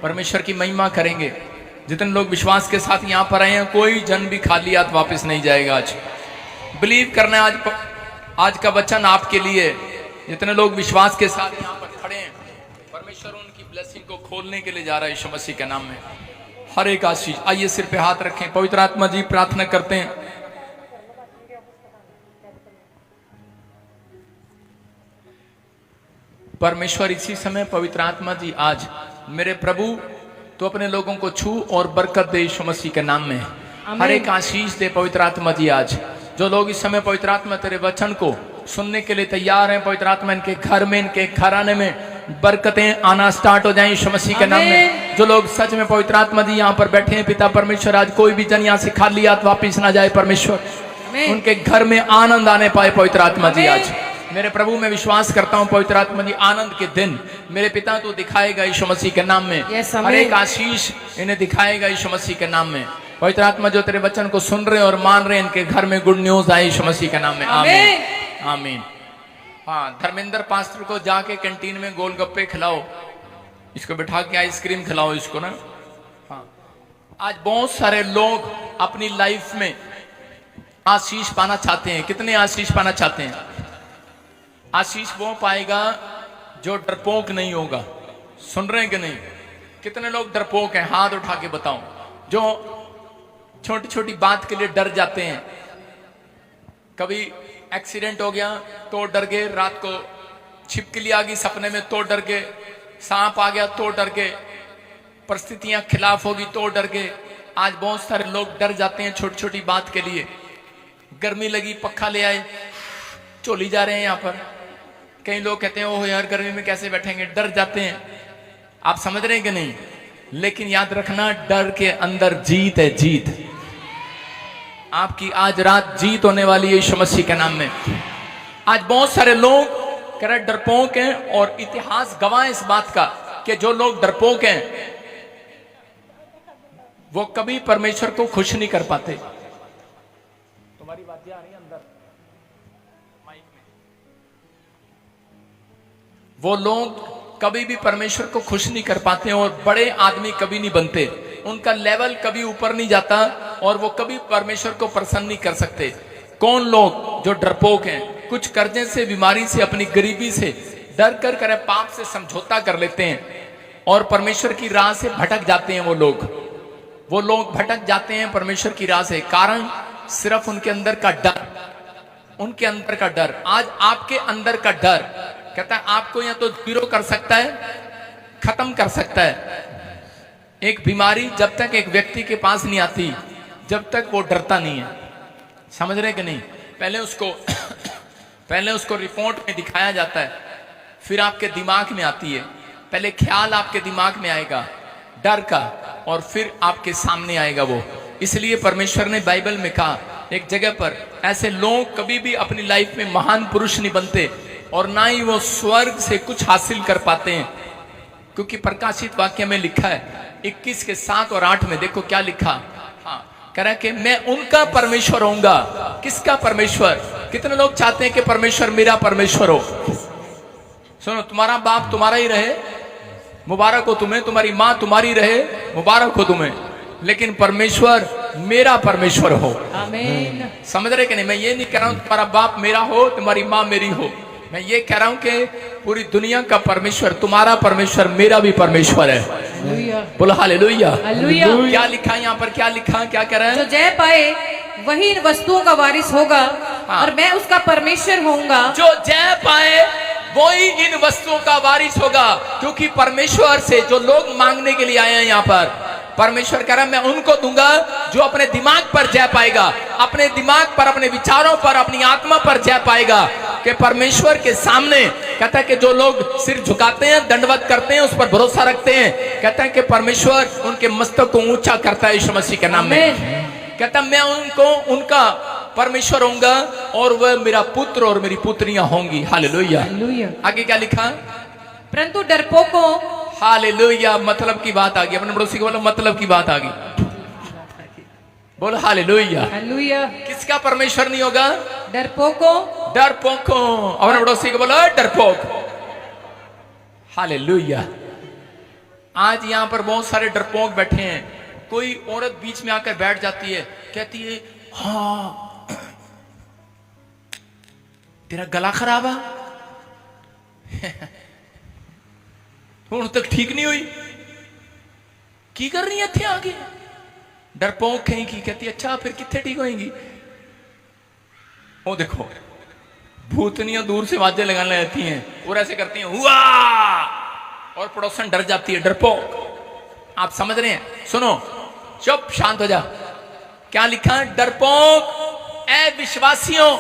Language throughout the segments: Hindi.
परमेश्वर की महिमा करेंगे। जितने लोग विश्वास के साथ यहाँ पर आए हैं, कोई जन भी खाली हाथ वापस नहीं जाएगा। आज बिलीव करना है, आज का वचन आपके लिए। जितने लोग विश्वास के साथ यहाँ पर खड़े हैं, परमेश्वर उनकी ब्लेसिंग को खोलने के लिए जा रहा है यीशु मसीह के नाम में। हर एक आशीष। आइए सिर पे हाथ रखें, पवित्र आत्मा जी प्रार्थना करते हैं। परमेश्वर इसी समय पवित्र आत्मा जी आज मेरे प्रभु तो अपने लोगों को छू और बरकत दे यीशु मसीह के नाम में। हर एक आशीष दे पवित्र आत्मा जी। आज जो लोग इस समय पवित्र आत्मा तेरे वचन को सुनने के लिए तैयार हैं, पवित्र आत्मा इनके घर में, इनके घराने में बरकतें आना स्टार्ट हो जाएं यीशु मसीह के नाम में। जो लोग सच में पवित्र आत्मा जी यहाँ पर बैठे हैं, पिता परमेश्वर आज कोई भी जन यहाँ से खाली हाथ वापिस ना जाए। परमेश्वर उनके घर में आनंद आने पाए पवित्र आत्मा जी। आज मेरे प्रभु मैं विश्वास करता हूँ पवित्र आत्मा जी, आनंद के दिन मेरे पिता तो दिखाएगा यीशु मसीह के नाम में। हर एक आशीष इन्हें दिखाएगा यीशु मसीह के नाम में। पवित्र आत्मा जो तेरे वचन को सुन रहे हैं और मान रहे हैं, इनके घर में गुड न्यूज आए यीशु मसीह के नाम में। आमीन आमीन। हाँ, धर्मेंद्र पास्टर को जाके कैंटीन में गोलगप्पे खिलाओ, इसको बिठा के आइसक्रीम खिलाओ इसको ना। हाँ, आज बहुत सारे लोग अपनी लाइफ में आशीष पाना चाहते हैं। कितने आशीष पाना चाहते हैं? आशीष वो पाएगा जो डरपोक नहीं होगा। सुन रहे हैं कि नहीं? कितने लोग डरपोक हैं? हाथ उठा के बताओ। जो छोटी छोटी बात के लिए डर जाते हैं। कभी एक्सीडेंट हो गया तो डर गए, रात को छिपकली आ गई सपने में तो डर गए, सांप आ गया तो डर गए, परिस्थितियां खिलाफ होगी तो डर गए। आज बहुत सारे लोग डर जाते हैं छोटी छोटी बात के लिए। गर्मी लगी, पक्खा ले आए, चोली जा रहे हैं यहाँ पर। कई लोग कहते हैं ओह यार गर्मी में कैसे बैठेंगे, डर जाते हैं। आप समझ रहे हैं कि नहीं? लेकिन याद रखना, डर के अंदर जीत है, जीत। आपकी आज रात जीत होने वाली है यीशु मसीह के नाम में। आज बहुत सारे लोग कह रहे डरपोक हैं, और इतिहास गवाह है इस बात का कि जो लोग डरपोक हैं वो कभी परमेश्वर को खुश नहीं कर पाते। तुम्हारी बातें आ रही है अंदर माइक में। वो लोग कभी भी परमेश्वर को खुश नहीं कर पाते और बड़े आदमी कभी नहीं बनते। उनका लेवल कभी ऊपर नहीं जाता और वो कभी परमेश्वर को प्रसन्न नहीं कर सकते। कौन लोग जो डरपोक हैं, कुछ कर्जे से, बीमारी से, अपनी गरीबी से डर कर करे पाप से समझौता कर लेते हैं और परमेश्वर की राह से भटक जाते हैं। वो लोग भटक जाते हैं परमेश्वर की राह से। कारण सिर्फ उनके अंदर का डर, उनके अंदर का डर। आज आपके अंदर का डर कहता है आपको या तो जीरो कर सकता है, खत्म कर सकता है। एक बीमारी जब तक एक व्यक्ति के पास नहीं आती, जब तक वो डरता नहीं है। समझ रहे कि नहीं? पहले उसको रिपोर्ट में दिखाया जाता है, फिर आपके दिमाग में आती है। पहले ख्याल आपके दिमाग में आएगा डर का, और फिर आपके सामने आएगा वो। इसलिए परमेश्वर ने बाइबल में कहा एक जगह पर, ऐसे लोग कभी भी अपनी लाइफ में महान पुरुष नहीं बनते और ना ही वो स्वर्ग से कुछ हासिल कर पाते हैं। क्योंकि प्रकाशित वाक्य में लिखा है 21 के 7 और 8 में, देखो क्या लिखा। हाँ, कह रहा है कि मैं उनका परमेश्वर होऊंगा। किसका परमेश्वर? कितने लोग चाहते हैं कि परमेश्वर मेरा परमेश्वर हो? सुनो, तुम्हारा बाप तुम्हारा ही रहे, मुबारक हो तुम्हें। तुम्हारी माँ तुम्हारी रहे, मुबारक हो तुम्हें। लेकिन परमेश्वर मेरा परमेश्वर हो। आमीन। समझ रहे कि नहीं? मैं ये नहीं कह रहा हूं तुम्हारा बाप मेरा हो, तुम्हारी माँ मेरी हो। मैं ये कह रहा हूं कि पूरी दुनिया का परमेश्वर तुम्हारा परमेश्वर मेरा भी परमेश्वर है। बोलो हालेलुया। क्या लिखा है यहाँ पर? क्या लिखा? क्या कह रहा है? जो जय पाए वही इन वस्तुओं का वारिस होगा। हाँ। और मैं उसका परमेश्वर होऊंगा। जो जय पाए वही इन वस्तुओं का वारिस होगा। क्योंकि परमेश्वर से जो लोग मांगने के लिए आए हैं यहाँ पर, परमेश्वर कह रहा है मैं उनको दूंगा जो अपने दिमाग पर जय पाएगा, अपने दिमाग पर, अपने विचारों पर, अपनी आत्मा पर जय पाएगा। कि परमेश्वर के सामने कहता है कि जो लोग सिर झुकाते हैं, दंडवत करते हैं, उस पर भरोसा रखते हैं, कहता है कि परमेश्वर उनके मस्तक को ऊंचा करता है यीशु मसीह के नाम में। कहता मैं उनको उनका परमेश्वर होऊंगा और वह मेरा पुत्र और मेरी पुत्रियां होंगी। हालेलुया। आगे क्या लिखा? परंतु डरपोकों, हालेलुया, मतलब की बात आ गई। अपने पड़ोसी को बोलो मतलब की बात आ गई। बोलो हालेलुया। हालेलुया। किसका परमेश्वर नहीं होगा? डरपोकों। अपने पड़ोसी को बोलो डरपोक। हालेलुया। आज यहां पर बहुत सारे डरपोक बैठे हैं। कोई औरत बीच में आकर बैठ जाती है, कहती है हाँ तेरा गला खराब है हूं तक ठीक नहीं हुई, की कर रही है इतने आगे? डरपोक कहीं की कहती अच्छा फिर कितने ठीक होएंगी? वो देखो भूतनियां दूर से वाजे लगाने लगती हैं और ऐसे करती हैं हुआ, और पड़ोसन डर जाती है। डरपोक, आप समझ रहे हैं? सुनो, चुप शांत हो जा। क्या लिखा है? डरपोक ए विश्वासियों,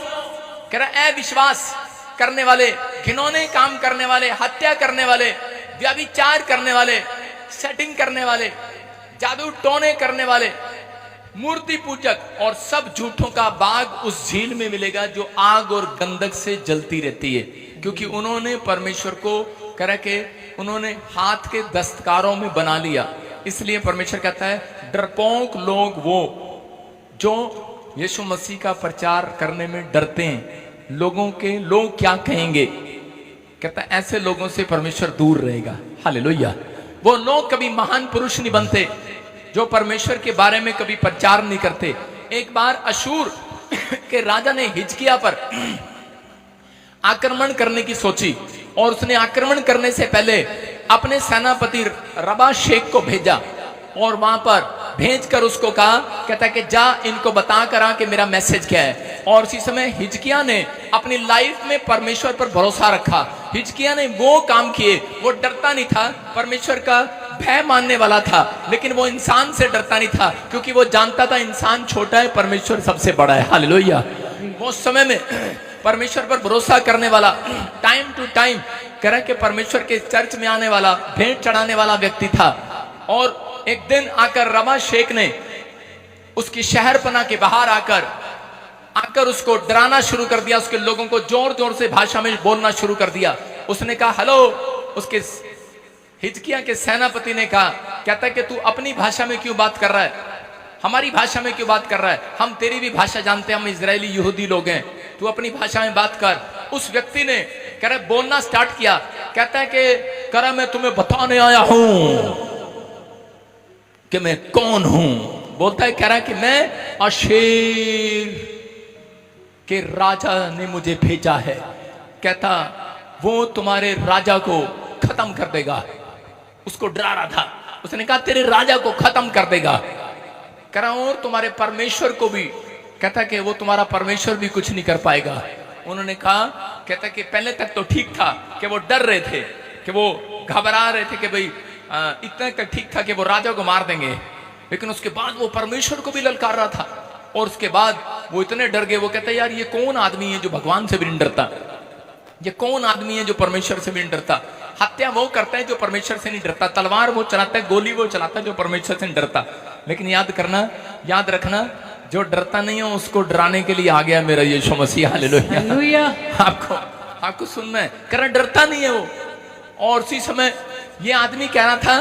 कह रहा ए विश्वास करने वाले, घिनौने काम करने वाले, हत्या करने वाले, व्यभिचार करने वाले, सेटिंग करने वाले, जादू टोने करने वाले, मूर्ति पूजक और सब झूठों का बाग उस झील में मिलेगा जो आग और गंधक से जलती रहती है, क्योंकि उन्होंने परमेश्वर को कह के उन्होंने हाथ के दस्तकारों में बना लिया। इसलिए परमेश्वर कहता है डरपोक लोग वो जो यीशु मसीह का प्रचार करने में डरते हैं, लोगों के लोग क्या कहेंगे, कहता है ऐसे लोगों से परमेश्वर दूर रहेगा। हालेलुया। वो लोग कभी महान पुरुष नहीं बनते जो परमेश्वर के बारे में कभी प्रचार नहीं करते। एक बार अशूर के राजा ने हिजकिया पर आक्रमण करने की सोची और उसने आक्रमण करने से पहले अपने सेनापति रबा शेख को भेजा और वहां पर भेजकर उसको कहा, कहता है कि जा इनको बता कर आ कि मेरा मैसेज क्या है। और उसी समय हिजकिया ने अपनी लाइफ में परमेश्वर पर भरोसा रखा। हिजकिया ने वो काम किए, वो डरता नहीं था, परमेश्वर का भय मानने वाला था, लेकिन वो इंसान से डरता नहीं था क्योंकि वो जानता था इंसान छोटा है, परमेश्वर सबसे बड़ा है। हालेलुया। वो समय में परमेश्वर पर भरोसा करने वाला, टाइम टू टाइम कह के परमेश्वर के चर्च में आने वाला, भेंट चढ़ाने वाला व्यक्ति था। और एक दिन आकर रबा शेख ने उसकी शहरपना के बाहर आकर उसको डराना शुरू कर दिया, उसके लोगों को जोर जोर से भाषा में बोलना शुरू कर दिया। उसने कहा हेलो, उसके हिजकिया के सेनापति ने कहा, कहता है कि तू अपनी भाषा में क्यों बात कर रहा है, हमारी भाषा में क्यों बात कर रहा है, हम तेरी भी भाषा जानते हैं, हम इजरायली यहूदी लोग हैं, तू अपनी भाषा में बात कर। उस व्यक्ति ने कह रहा बोलना स्टार्ट किया, कहता है कि कह रहा मैं तुम्हें बताने आया हूं कि मैं कौन हूं। बोलता है, कह रहा है कि मैं अशेर के राजा ने मुझे भेजा है। कहता वो तुम्हारे राजा को खत्म कर देगा। उसको डरा रहा था, उसने कहा तेरे राजा को खत्म कर देगा। कह रहा और तुम्हारे परमेश्वर को भी, कहता कि वो तुम्हारा परमेश्वर भी कुछ नहीं कर पाएगा। उन्होंने कहा, कहता कि पहले तक तो ठीक था कि वो डर रहे थे, कि वो घबरा रहे थे कि भाई इतना तक ठीक था कि वो राजा को मार देंगे, लेकिन उसके बाद वो परमेश्वर को भी ललकार रहा था। और उसके बाद वो इतने डर गए, वो कहते यार ये कौन आदमी है जो भगवान से भी नहीं डरता, ये कौन आदमी है जो परमेश्वर से भी नहीं डरता। हत्या वो करता है जो परमेश्वर से नहीं डरता, तलवार वो चलाता है, गोली वो चलाता है जो परमेश्वर से नहीं डरता। लेकिन याद रखना, जो डरता नहीं है उसको डराने के लिए आ गया मेरा यीशु मसीह। हालेलुया। आपको सुनना है, करना डरता नहीं है वो। और उसी समय ये आदमी कह रहा था,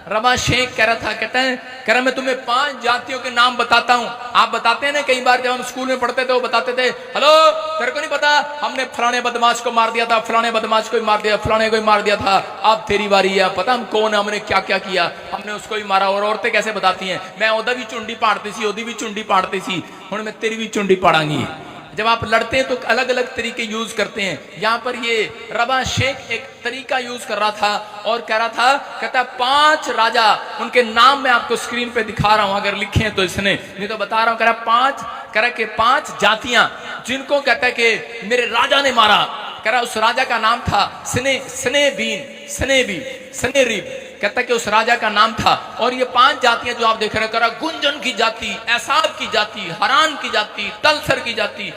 रबा शेख कह रहा था, कहता है कह रहा मैं तुम्हें 5 जातियों के नाम बताता हूं। आप बताते हैं ना, कई बार जब हम स्कूल में पढ़ते थे वो बताते थे, हेलो तेरे को नहीं पता हमने फलाने बदमाश को मार दिया था, फलाने बदमाश को ही मार दिया, फलाने को ही मार दिया था, अब तेरी बारी है, पता हम कौन है, हमने क्या क्या किया, हमने उसको ही मारा। और औरतें कैसे बताती हैं, मैं ओदा भी चुंडी पाड़ती सी, ओदी भी चुंडी पाड़ती सी, हुण मैं तेरी भी चुंडी पाड़ांगी। जब आप लड़ते हैं तो अलग अलग तरीके यूज करते हैं। यहां पर ये रबा शेख एक तरीका यूज कर रहा था और कह रहा था, कहता 5 राजा, उनके नाम मैं आपको स्क्रीन पे दिखा रहा हूं, अगर लिखे हैं तो इसने, नहीं तो बता रहा हूं। कह रहा कि 5 जातियां जिनको कहता है कि मेरे राजा ने मारा। कह रहा उस राजा का नाम था सनेरीब, कहता कि उस राजा का नाम था। और ये 5 जातियां जो आप देख रहे हो, गुंजन की जाति, एसाब की जाति, हरान की जाति, तलसर की जाति,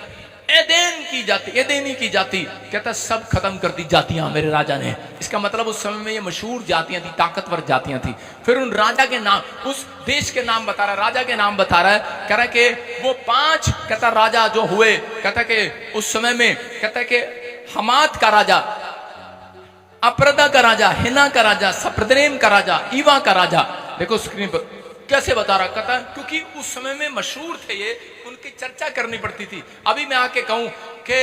एदेनी की जाति, कहता सब खत्म कर दी जातियां मेरे राजा ने। इसका मतलब उस समय में ये मशहूर जातियां थी, ताकतवर जातियां थी। फिर उन राजा के नाम, उस देश के नाम बता रहा है, राजा के नाम बता रहा है। कह रहा कि वो 5 कहता राजा जो हुए, कहता कि उस समय में कहता कि हमात का राजा, अप्रदा का राजा, हिना का राजा, सप्रद्रेम का राजा, ईवा का राजा। देखो स्क्रीन पर कैसे बता रहा, कहता क्योंकि उस समय में मशहूर थे ये, उनकी चर्चा करनी पड़ती थी। अभी मैं आके कहूं कि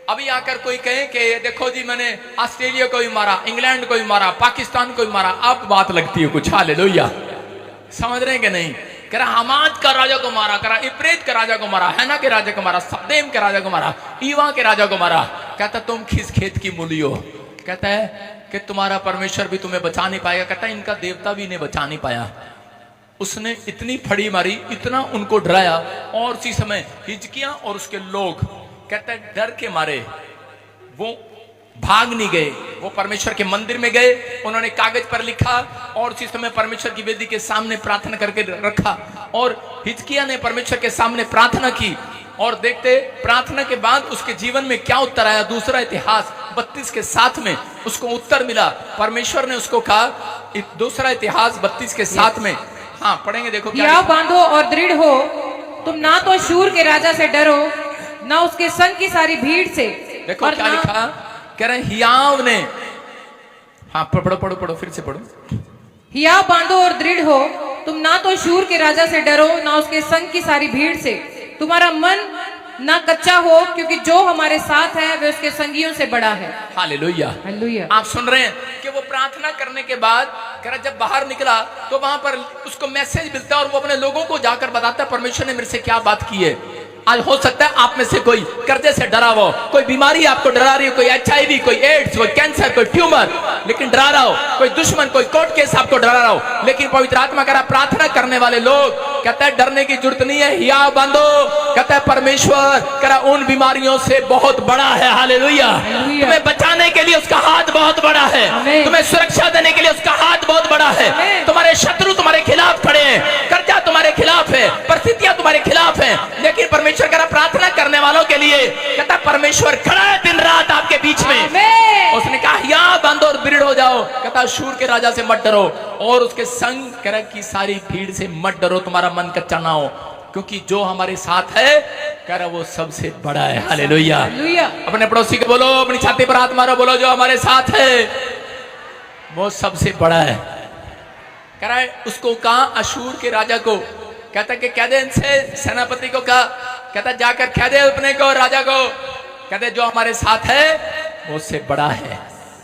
अभी आकर कोई कहे कि देखो जी मैंने ऑस्ट्रेलिया को भी मारा, इंग्लैंड को भी मारा, पाकिस्तान को भी मारा, अब बात लगती है कुछ। हालेलुया, समझ रहे हैं कि नहीं? कह रहा हमाद का राजा को मारा, कह रहा इप्रेत के राजा को मारा, हैना के राजा को मारा, सब्देम के राजा को मारा, ईवा के राजा को मारा। कहता तुम किस खेत की मूली हो? कहता है कि तुम्हारा परमेश्वर भी तुम्हें बचा नहीं पाएगा। कहता है इनका देवता भी इन्हें बचा नहीं पाया। उसने इतनी फड़ी मारी, इतना उनको डराया, और उसी समय हिजकिय्याह और उसके लोग कहता है डर के मारे वो भाग नहीं गए, वो परमेश्वर के मंदिर में गए, उन्होंने कागज पर लिखा और उसी समय परमेश्वर की वेदी के सामने प्रार्थना करके रखा। और हिजकिय्याह ने परमेश्वर के सामने प्रार्थना की, और देखते प्रार्थना के बाद उसके जीवन में क्या उत्तर आया। दूसरा इतिहास 32 के 7 में उसको उत्तर मिला। परमेश्वर ने उसको कहा, दूसरा इतिहास 32 के 7 में, हाँ पढ़ेंगे, देखो क्या हियाव बांधो और दृढ़ हो, तुम ना तो शूर के राजा से डरो, ना उसके संग की सारी भीड़ से। देखो क्या लिखा, कह रहे हियाव ने, हाँ पढ़ो पढ़ो पढ़ो, फिर से पढ़ो। हियाव बांधो और दृढ़ हो, तुम ना तो शूर के राजा से डरो, ना उसके संग की सारी भीड़ से। तुम्हारा मन ना कच्चा हो, क्योंकि जो हमारे साथ है वह उसके संगियों से बड़ा है। Hallelujah, hallelujah. आप सुन रहे हैं कि वो प्रार्थना करने के बाद कह रहा जब बाहर निकला तो वहां पर उसको मैसेज मिलता है, और वो अपने लोगों को जाकर बताता है परमेश्वर ने मेरे से क्या बात की है। आज हो सकता है आप में से कोई कर्जे से डरा हो, कोई बीमारी आपको डरा रही हो, कोई HIV, कोई एड्स, कोई कैंसर, कोई ट्यूमर, लेकिन डरा रहा हो, कोई दुश्मन, कोई कोर्ट केस आपको डरा रहा हो, लेकिन पवित्र आत्मा कह रहा प्रार्थना करने वाले लोग कहता है डरने की जरूरत नहीं है, हियाव बांधो। कहता है परमेश्वर कह रहा उन बीमारियों से बहुत बड़ा है। हालेलुया, तुम्हें बचाने के लिए उसका हाथ बहुत बड़ा है, तुम्हें सुरक्षा देने के लिए उसका हाथ बहुत बड़ा है। तुम्हारे शत्रु तुम्हारे खिलाफ खड़े हैं, कर्जा तुम्हारे खिलाफ है, परिस्थितियां तुम्हारे खिलाफ है, लेकिन परमेश्वर कह रहा प्रार्थना करने वालों के लिए कहता परमेश्वर खड़ा है दिन रात आपके बीच में। उसने कहा हियाव बांधो और दृढ़ हो जाओ। कहता शूर के राजा से मत डरो और उसके संग कह रहा की सारी भीड़ से मत डरो, तुम्हारा मन कच्चा ना हो, क्योंकि जो हमारे साथ है कह रहा वो सबसे बड़ा है। हालेलुया। अपने पड़ोसी को बोलो, अपनी छाती पर हाथ मारो, बोलो जो हमारे साथ है वो सबसे बड़ा है। कह रहा है उसको कहा अशूर के राजा को, कहता कि कह दे इनसे, सेनापति को कहा, कहता जाकर कह दे अपने को, राजा को, कहते जो हमारे साथ है वो उससे बड़ा है।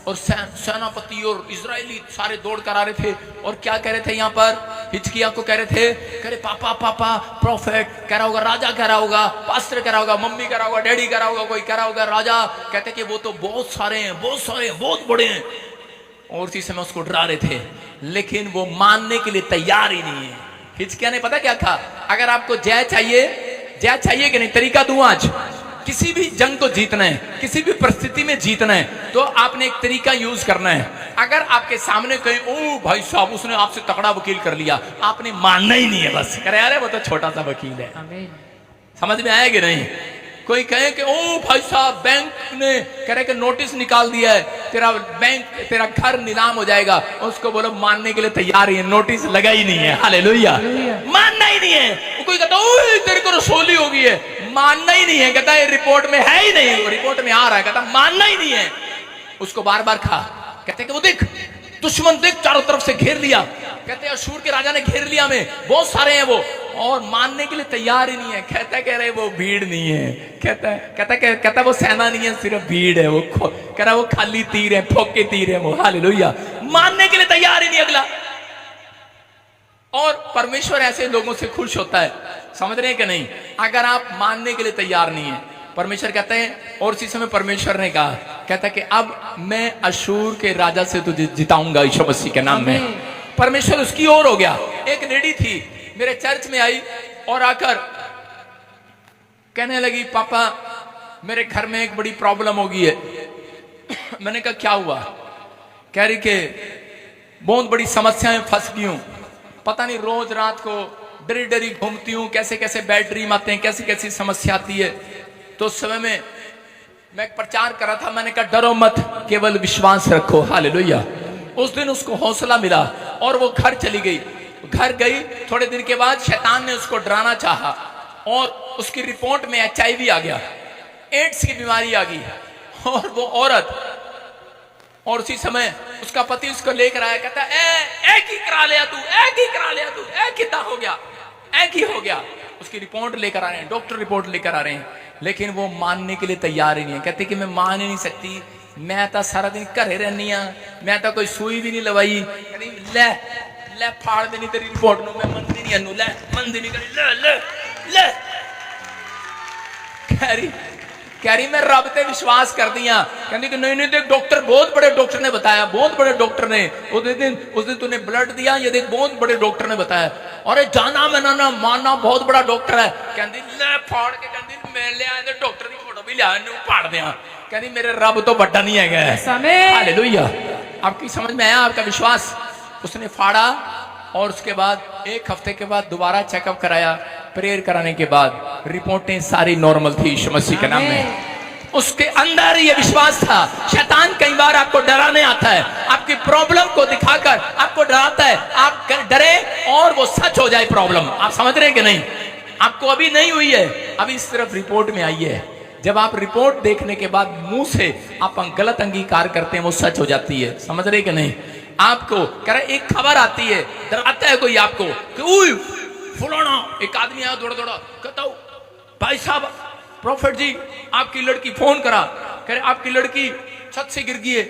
और सेनापति और इजरायली सारे दौड़ कर आ रहे थे, और क्या कह रहे थे यहाँ पर हिजकिय्याह को, कह रहे थे, कह रहे पापा पापा, प्रोफेट कह रहा होगा, राजा कह रहा होगा, पास्टर कह रहा होगा, मम्मी कह रहा होगा, डैडी कह रहा होगा, कोई कह रहा होगा राजा। कहते कि वो तो बहुत सारे हैं, बहुत सारे हैं, बहुत बड़े हैं, और उसी समय उसको डरा रहे थे, लेकिन वो मानने के लिए तैयार ही नहीं है। हिजकिय्याह ने पता क्या कहा, अगर आपको जय चाहिए कि नहीं, तरीका दूं आज, किसी भी जंग को जीतना है, किसी भी परिस्थिति में जीतना है, तो आपने एक तरीका यूज करना है। अगर आपके सामने कहीं ओ भाई साहब उसने आपसे तगड़ा वकील कर लिया, आपने मानना ही नहीं है, बस करे अरे वो तो छोटा सा वकील है। समझ में आएगा नहीं? कोई कहे कि ओ भाई साहब बैंक ने कह रहे कि नोटिस निकाल दिया है, तेरा घर नीलाम हो जाएगा, उसको बोलो मानने के लिए तैयार ही है, नोटिस लगा ही नहीं है। हालेलुया, मानना ही नहीं है। कोई कहता ओए तेरे को रसोली हो गई है, मानना ही नहीं है, कहता है रिपोर्ट में है ही नहीं, रिपोर्ट में आ रहा है, कहता मानना ही नहीं है। उसको बार बार कहा, कहते कि वो देख दुश्मन देख चारों तरफ से घेर लिया, कहते हैं अशूर के राजा ने घेर लिया, में बहुत सारे हैं वो, और मानने के लिए तैयार ही नहीं है। कहता कह रहे वो भीड़ नहीं है, कहता वो सेना नहीं है, सिर्फ भीड़ है, वो कह रहा वो खाली तीर है, फोके तीर है वो। हालेलुया, मानने के लिए तैयार ही नहीं अगला। और परमेश्वर ऐसे लोगों से खुश होता है, समझ रहे हैं कि नहीं? अगर आप मानने के लिए तैयार नहीं है, परमेश्वर कहते हैं, और इसी समय परमेश्वर ने कहा, कहता कि अब मैं अशूर के राजा से तुझे जिताऊंगा यीशु मसीह के नाम में। परमेश्वर उसकी ओर हो गया। एक लेडी थी मेरे चर्च में आई और आकर कहने लगी पापा मेरे घर में एक बड़ी प्रॉब्लम हो गई है। मैंने कहा क्या हुआ? कह रही कि बहुत बड़ी समस्याएं फंस गई हूं, पता नहीं रोज रात को डरी डरी घूमती हूं, कैसे कैसे बैड ड्रीम आते हैं, कैसी कैसी समस्या आती है। तो उस समय में मैं एक प्रचार कर रहा था, मैंने कहा डरो मत, केवल विश्वास रखो। हालेलुया। उस दिन उसको हौसला मिला और वो घर चली गई। घर गई, थोड़े दिन के बाद शैतान ने उसको डराना चाहा और उसकी रिपोर्ट में HIV आ गया, एड्स की बीमारी आ गई, और वो औरत, और उसी समय उसका पति उसको लेकर आया, कहता एक ही करा लिया तू, एक ही करा लिया तू, एक ही हो गया, एक ही हो गया। उसकी रिपोर्ट लेकर आ रहे हैं, डॉक्टर रिपोर्ट लेकर आ रहे हैं, लेकिन वो मानने के लिए तैयार ही नहीं है। कहते कि मैं मान ही नहीं सकती, मैं तो सारा दिन घरे रहनी हाँ, मैं तो कोई सुई भी नहीं लवाई। ले ले फाड़ देनी तेरी रिपोर्ट नु, मैं मनदी नहीं अनु, ले मनदी नहीं करी, ले ले ले कह रही मैं रब ते विश्वास कर दिया। कहती कि नहीं नहीं देख, डॉक्टर बहुत बड़े डॉक्टर ने बताया, बहुत बड़े डॉक्टर ने उस दिन तूने ब्लड दिया, ये देख बहुत बड़े डॉक्टर ने बताया। अरे जाना मैंने ना मानना, बहुत बड़ा डॉक्टर है। कहती ले फाड़ के, कहती मैं ले आए डॉक्टर की फोटो भी लिया फाड़ दिया। कहती मेरे रब तो बड़ा नहीं है। हालेलुया। आपकी समझ में आया आपका विश्वास? उसने फाड़ा और उसके बाद एक हफ्ते के बाद दोबारा चेकअप कराया। प्रेयर कराने के बाद रिपोर्टें सारी नॉर्मल थी यीशु मसीह के नाम में। उसके अंदर ये विश्वास था। शैतान कई बार आपको डराने आता है, आपकी प्रॉब्लम को दिखाकर आपको डराता है, आप डरे और वो सच हो जाए प्रॉब्लम। आप समझ रहे हैं कि नहीं? आपको अभी नहीं हुई है, अभी सिर्फ रिपोर्ट में आई है। जब आप रिपोर्ट देखने के बाद मुंह से आप गलत अंगीकार करते हैं, वो सच हो जाती है। समझ रहे कि नहीं? आपको कह रहे एक खबर आती है, डराता है कोई आपको कि फलाना एक आदमी आया दौड़ा दौड़ा, कहता हूं भाई साहब प्रॉफिट जी आपकी लड़की फोन करा, कह रहे आपकी लड़की छत से गिर गई है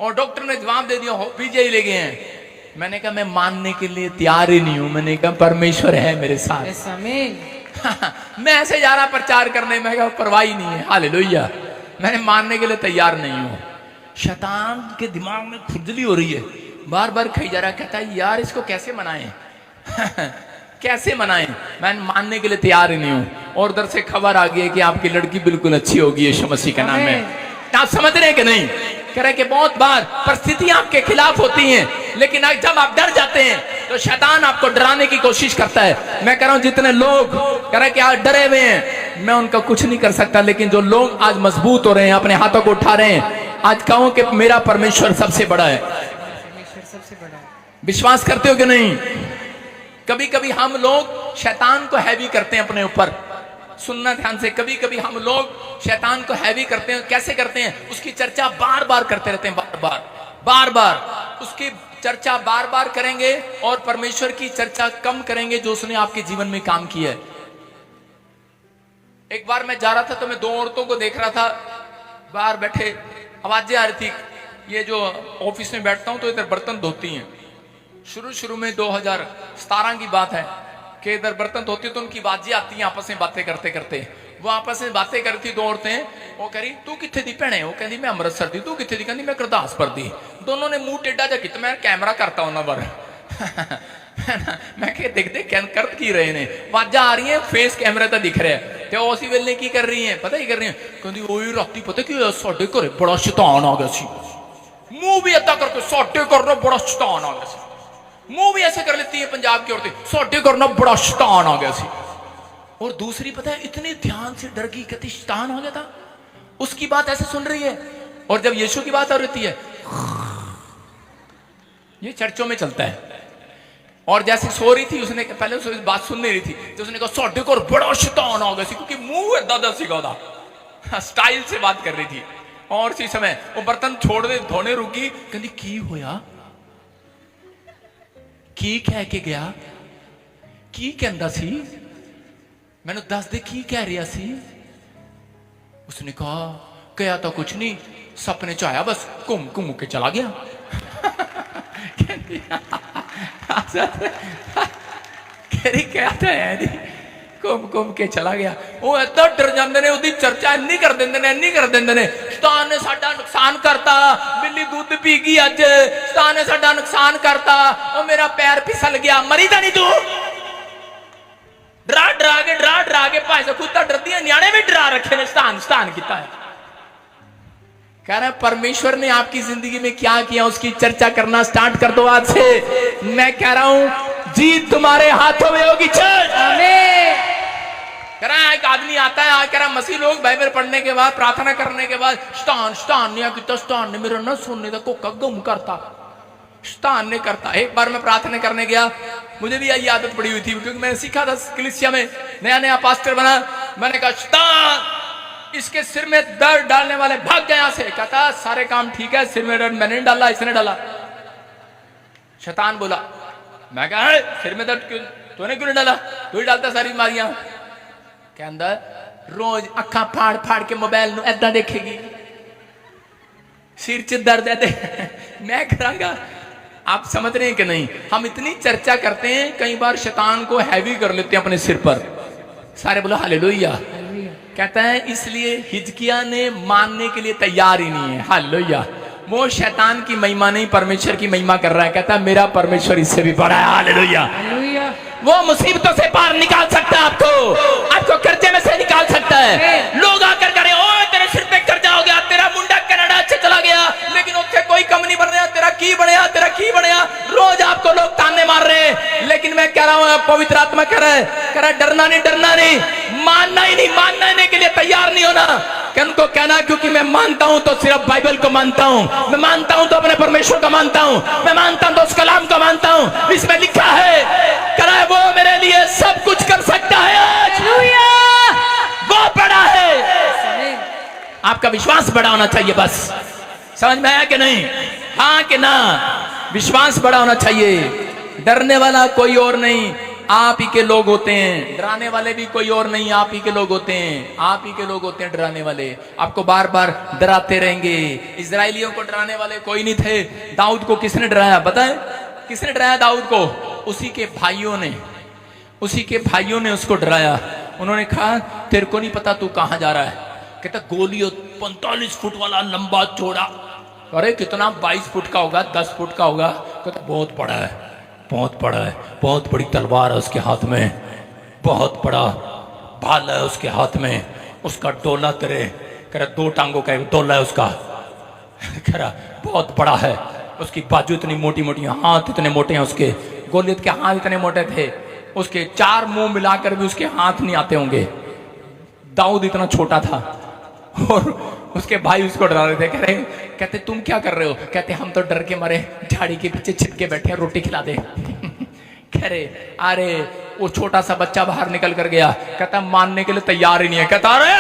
और डॉक्टर ने जवाब दे दिया पीजीआई ले गए हैं। मैंने कहा मैं मानने के लिए तैयार ही नहीं हूं। मैंने कहा परमेश्वर है मेरे साथ। मैं ऐसे जा रहा प्रचार करने में, कहा परवाह ही नहीं है। हालेलुया। मैंने मानने के लिए तैयार नहीं हूं। शैतान के दिमाग में खुजली हो रही है, बार बार खाई जा रहा, कहता है यार इसको कैसे मनाएं कैसे मनाएं? मैं मानने के लिए तैयार ही नहीं हूं। और उधर से खबर आ गई है कि आपकी लड़की बिल्कुल अच्छी होगी यीशु मसीह के नाम में। आप समझ रहे हैं कि नहीं? कह रहे कि बहुत बार परिस्थितियां आपके खिलाफ होती हैं, लेकिन जब आप डर जाते हैं तो शैतान आपको डराने की कोशिश करता है। मैं कह रहा हूं जितने लोग कह रहे कि आज डरे हुए हैं, मैं उनका कुछ नहीं कर सकता, लेकिन जो लोग आज मजबूत हो रहे हैं, अपने हाथों को उठा रहे हैं, आज कहूं कि मेरा परमेश्वर सबसे बड़ा है। विश्वास करते हो कि नहीं? कभी कभी हम लोग शैतान को हैवी करते हैं अपने ऊपर। सुनना ध्यान से, कभी कभी हम लोग शैतान को हैवी करते हैं। कैसे करते हैं? उसकी चर्चा बार बार करते रहते हैं, बार बार उसकी चर्चा बार बार करेंगे और परमेश्वर की चर्चा कम करेंगे जो उसने आपके जीवन में काम किया है। एक बार मैं जा रहा था तो मैं दो औरतों को देख रहा था, बाहर बैठे, आवाजें आ रही थी। ये जो ऑफिस में बैठता हूं तो इधर बर्तन धोती हैं। शुरू में 2017 की बात है कि इधर बर्तन धोती तो उनकी आवाजें आती हैं, आपस में बातें करते करते। वो आपस में बातें करती दो औरतें। वो कह रही तू किथे दी भैणे? वो कहती मैं अमृतसर दी। तू किथे दी? कहती मैं गुरदासपुर दी। दोनों ने मुंह टेढ़ा जा किया। मैं कैमरा करता उन्होंने पर मैं देखते कर की रहे ने, आवाजा आ रही है, फेस कैमरे तो दिख रहा है। तो उसी वेले की कर रही है, पता ही कर रही है, कहती ओए राती पता की साडे घरे बड़ा शैतान आ गया सी। मुंह भी ऐसा करके साडे घर बड़ा शैतान आ गया सी। मुंह भी ऐसे कर लेती है पंजाब की औरतें, साडे घर बड़ा शैतान आ गया सी। और दूसरी पता है इतने ध्यान से डर गई, कहती शैतान हो गया था। उसकी बात ऐसे सुन रही है और जब यीशु की बात आ रही है, ये चर्चों में चलता है। और जैसे सो रही थी, उसने पहले उस बात सुन नहीं रही थी, तो उसने कहा साडे घर बड़ा शैतान आ गया सी, क्योंकि मुंह दादा सीधा स्टाइल से बात कर रही थी। और इसी समय वो बर्तन छोड़ दे धोने रुकी, कहती की होया, की कह के गया, की कहंदा सी, मैंने दस दे की कह रहा सी। उसने कहा क्या तो कुछ नहीं, सपने च आया बस घूम घूम के चला गया। क्या है घूम घूम के चला गया। वो इतना डर जाते ने, उसकी चर्चा इन्नी कर देंगे ने, इन्नी कर देंगे ने। शैतान ने साडा नुकसान करता, बिल्ली दूध पी गई अज, शैतान ने साडा नुकसान करता, वो मेरा पैर फिसल गया। मरी तो नहीं तू? डरा के भाई से खुद डरती है, न्याणे भी डरा रखे ने, शैतान किया है। कह रहे परमेश्वर ने आपकी जिंदगी में क्या किया उसकी चर्चा करना स्टार्ट कर दो आज से। मैं कह रहा हूं जीत तुम्हारे हाथों में होगी। चल कह रहा है एक आदमी आता है, कह रहा मसीह लोग बाइबल पढ़ने के बाद, प्रार्थना करने के बाद शैतान ने मेरा न सुनने का कोका गुम करता, शैतान ने करता। एक बार मैं प्रार्थना करने गया, मुझे भी यही आदत पड़ी हुई थी, क्योंकि मैंने सीखा था कलीसिया में, नया पास्टर बना। मैंने कहा शैतान इसके सिर में दर्द डालने वाले भाग गए यहां से। कहता सारे काम ठीक है, सिर में दर्द मैंने नहीं डाला, इसने डाला। शैतान बोला, मैं कहा सिर में दर्द क्यों तूने क्यों नहीं डाला, तू ही डालता सारी बीमारियां। कहता रोज अखा फाड़ फाड़ के मोबाइल ਨੂੰ ਐਦਾਂ ਦੇਖੇਗੀ सिर च दर्द है मैं करांगा। आप समझ रहे हैं कि नहीं? हम इतनी चर्चा करते हैं, कई बार शैतान को हैवी कर लेते हैं अपने सिर पर। सारे बोलो हालेलुया। कहता है इसलिए हिजकिया ने मानने के लिए तैयार ही नहीं है। हालेलुया। वो शैतान की महिमा नहीं, परमेश्वर की महिमा कर रहा है। कहता है मेरा परमेश्वर इससे भी बड़ा है। हालेलुया। वो मुसीबतों से पार निकाल सकता है आपको, आपको कर्जे में से निकाल सकता है। लोग आकर करें ओ तेरे सिर पे कर्जा हो गया, तेरा मुंडा कनाडा से चला गया, लेकिन उससे कोई कम नहीं बन रहा, तेरा की बढ़िया, तेरा की बढ़िया। रोज आपको लोग ताने मार रहे हैं, लेकिन मैं कह रहा हूं पवित्र आत्मा कह रहा है डरना नहीं, डरना नहीं, मानना ही नहीं, मानने के लिए तैयार नहीं होना। उनको कहना क्योंकि मैं मानता हूं तो सिर्फ बाइबल को मानता हूं, मैं मानता हूं तो अपने परमेश्वर को मानता हूं, मैं मानता हूं तो उस कलाम को मानता हूं। इसमें लिखा है करा वो मेरे लिए सब कुछ कर सकता है आज। वो बड़ा है। आपका विश्वास बड़ा होना चाहिए। बस समझ में आया कि नहीं? हाँ कि ना? विश्वास बड़ा होना चाहिए। डरने वाला कोई और नहीं, आप ही के लोग होते हैं। डराने वाले भी कोई और नहीं, आप ही के लोग होते हैं। आप ही के लोग होते हैं डराने वाले। आपको बार बार डराते रहेंगे। इजराइलियों को डराने वाले कोई नहीं थे। दाऊद को किसने डराया? पता है किसने डराया दाऊद को? उसी के भाइयों ने, उसी के भाइयों ने उसको डराया। उन्होंने कहा तेरे को नहीं पता तू कहां जा रहा है? कहता गोलियत 45 फुट वाला लंबा चौड़ा। अरे कितना? 22 फुट का होगा, 10 फुट का होगा। कहता बहुत बड़ा है, बहुत बड़ा है, बहुत बड़ी तलवार है उसके हाथ में, बहुत बड़ा भाला है उसके हाथ में, उसका डोला तेरे कह रहा 2 टांगों का एक डोला है उसका। कह रहा बहुत बड़ा है, उसकी बाजू इतनी मोटी मोटी, हाथ इतने मोटे हैं उसके। गोलियत के हाथ इतने मोटे थे, उसके 4 मुंह मिलाकर भी उसके हाथ नहीं आते होंगे। दाऊद इतना छोटा था और उसके भाई उसको डरा रहे थे। कह रहे कहते तुम क्या कर रहे हो? कहते हम तो डर के मारे झाड़ी के पीछे छिप के बैठे हैं, रोटी खिला दे। कह रहे अरे वो छोटा सा बच्चा बाहर निकल कर गया। कहता मानने के लिए तैयार ही नहीं है। कहता अरे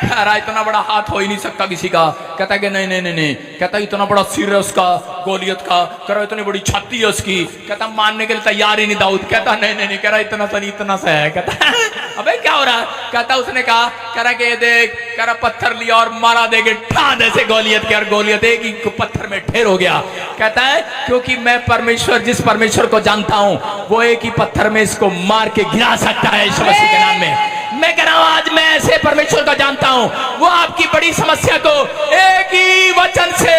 कह रहा इतना बड़ा हाथ हो ही नहीं सकता किसी का। कहता कि नहीं नहीं नहीं नहीं। कहता इतना बड़ा सिर है उसका गोलियत का। कह रहा इतनी बड़ी छाती है उसकी। कहता मानने के लिए तैयार ही नहीं दाऊद। कहता नहीं नहीं नहीं। कह रहा इतना सा नहीं, इतना सा है। कहता अबे क्या हो रहा? कहता उसने कहा कह रहा कि देख, कह रहा पत्थर लिया और मारा देगे ठान ऐसे गोलियत के, और गोलियत एक ही पत्थर में ढेर हो गया। कहता है क्योंकि मैं परमेश्वर, जिस परमेश्वर को जानता हूं वो एक ही पत्थर में इसको मार के गिरा सकता है यीशु मसीह के नाम में। मैं कह रहा हूं आज मैं ऐसे परमेश्वर को जानता हूं, वो आपकी बड़ी समस्या को एक ही वचन से,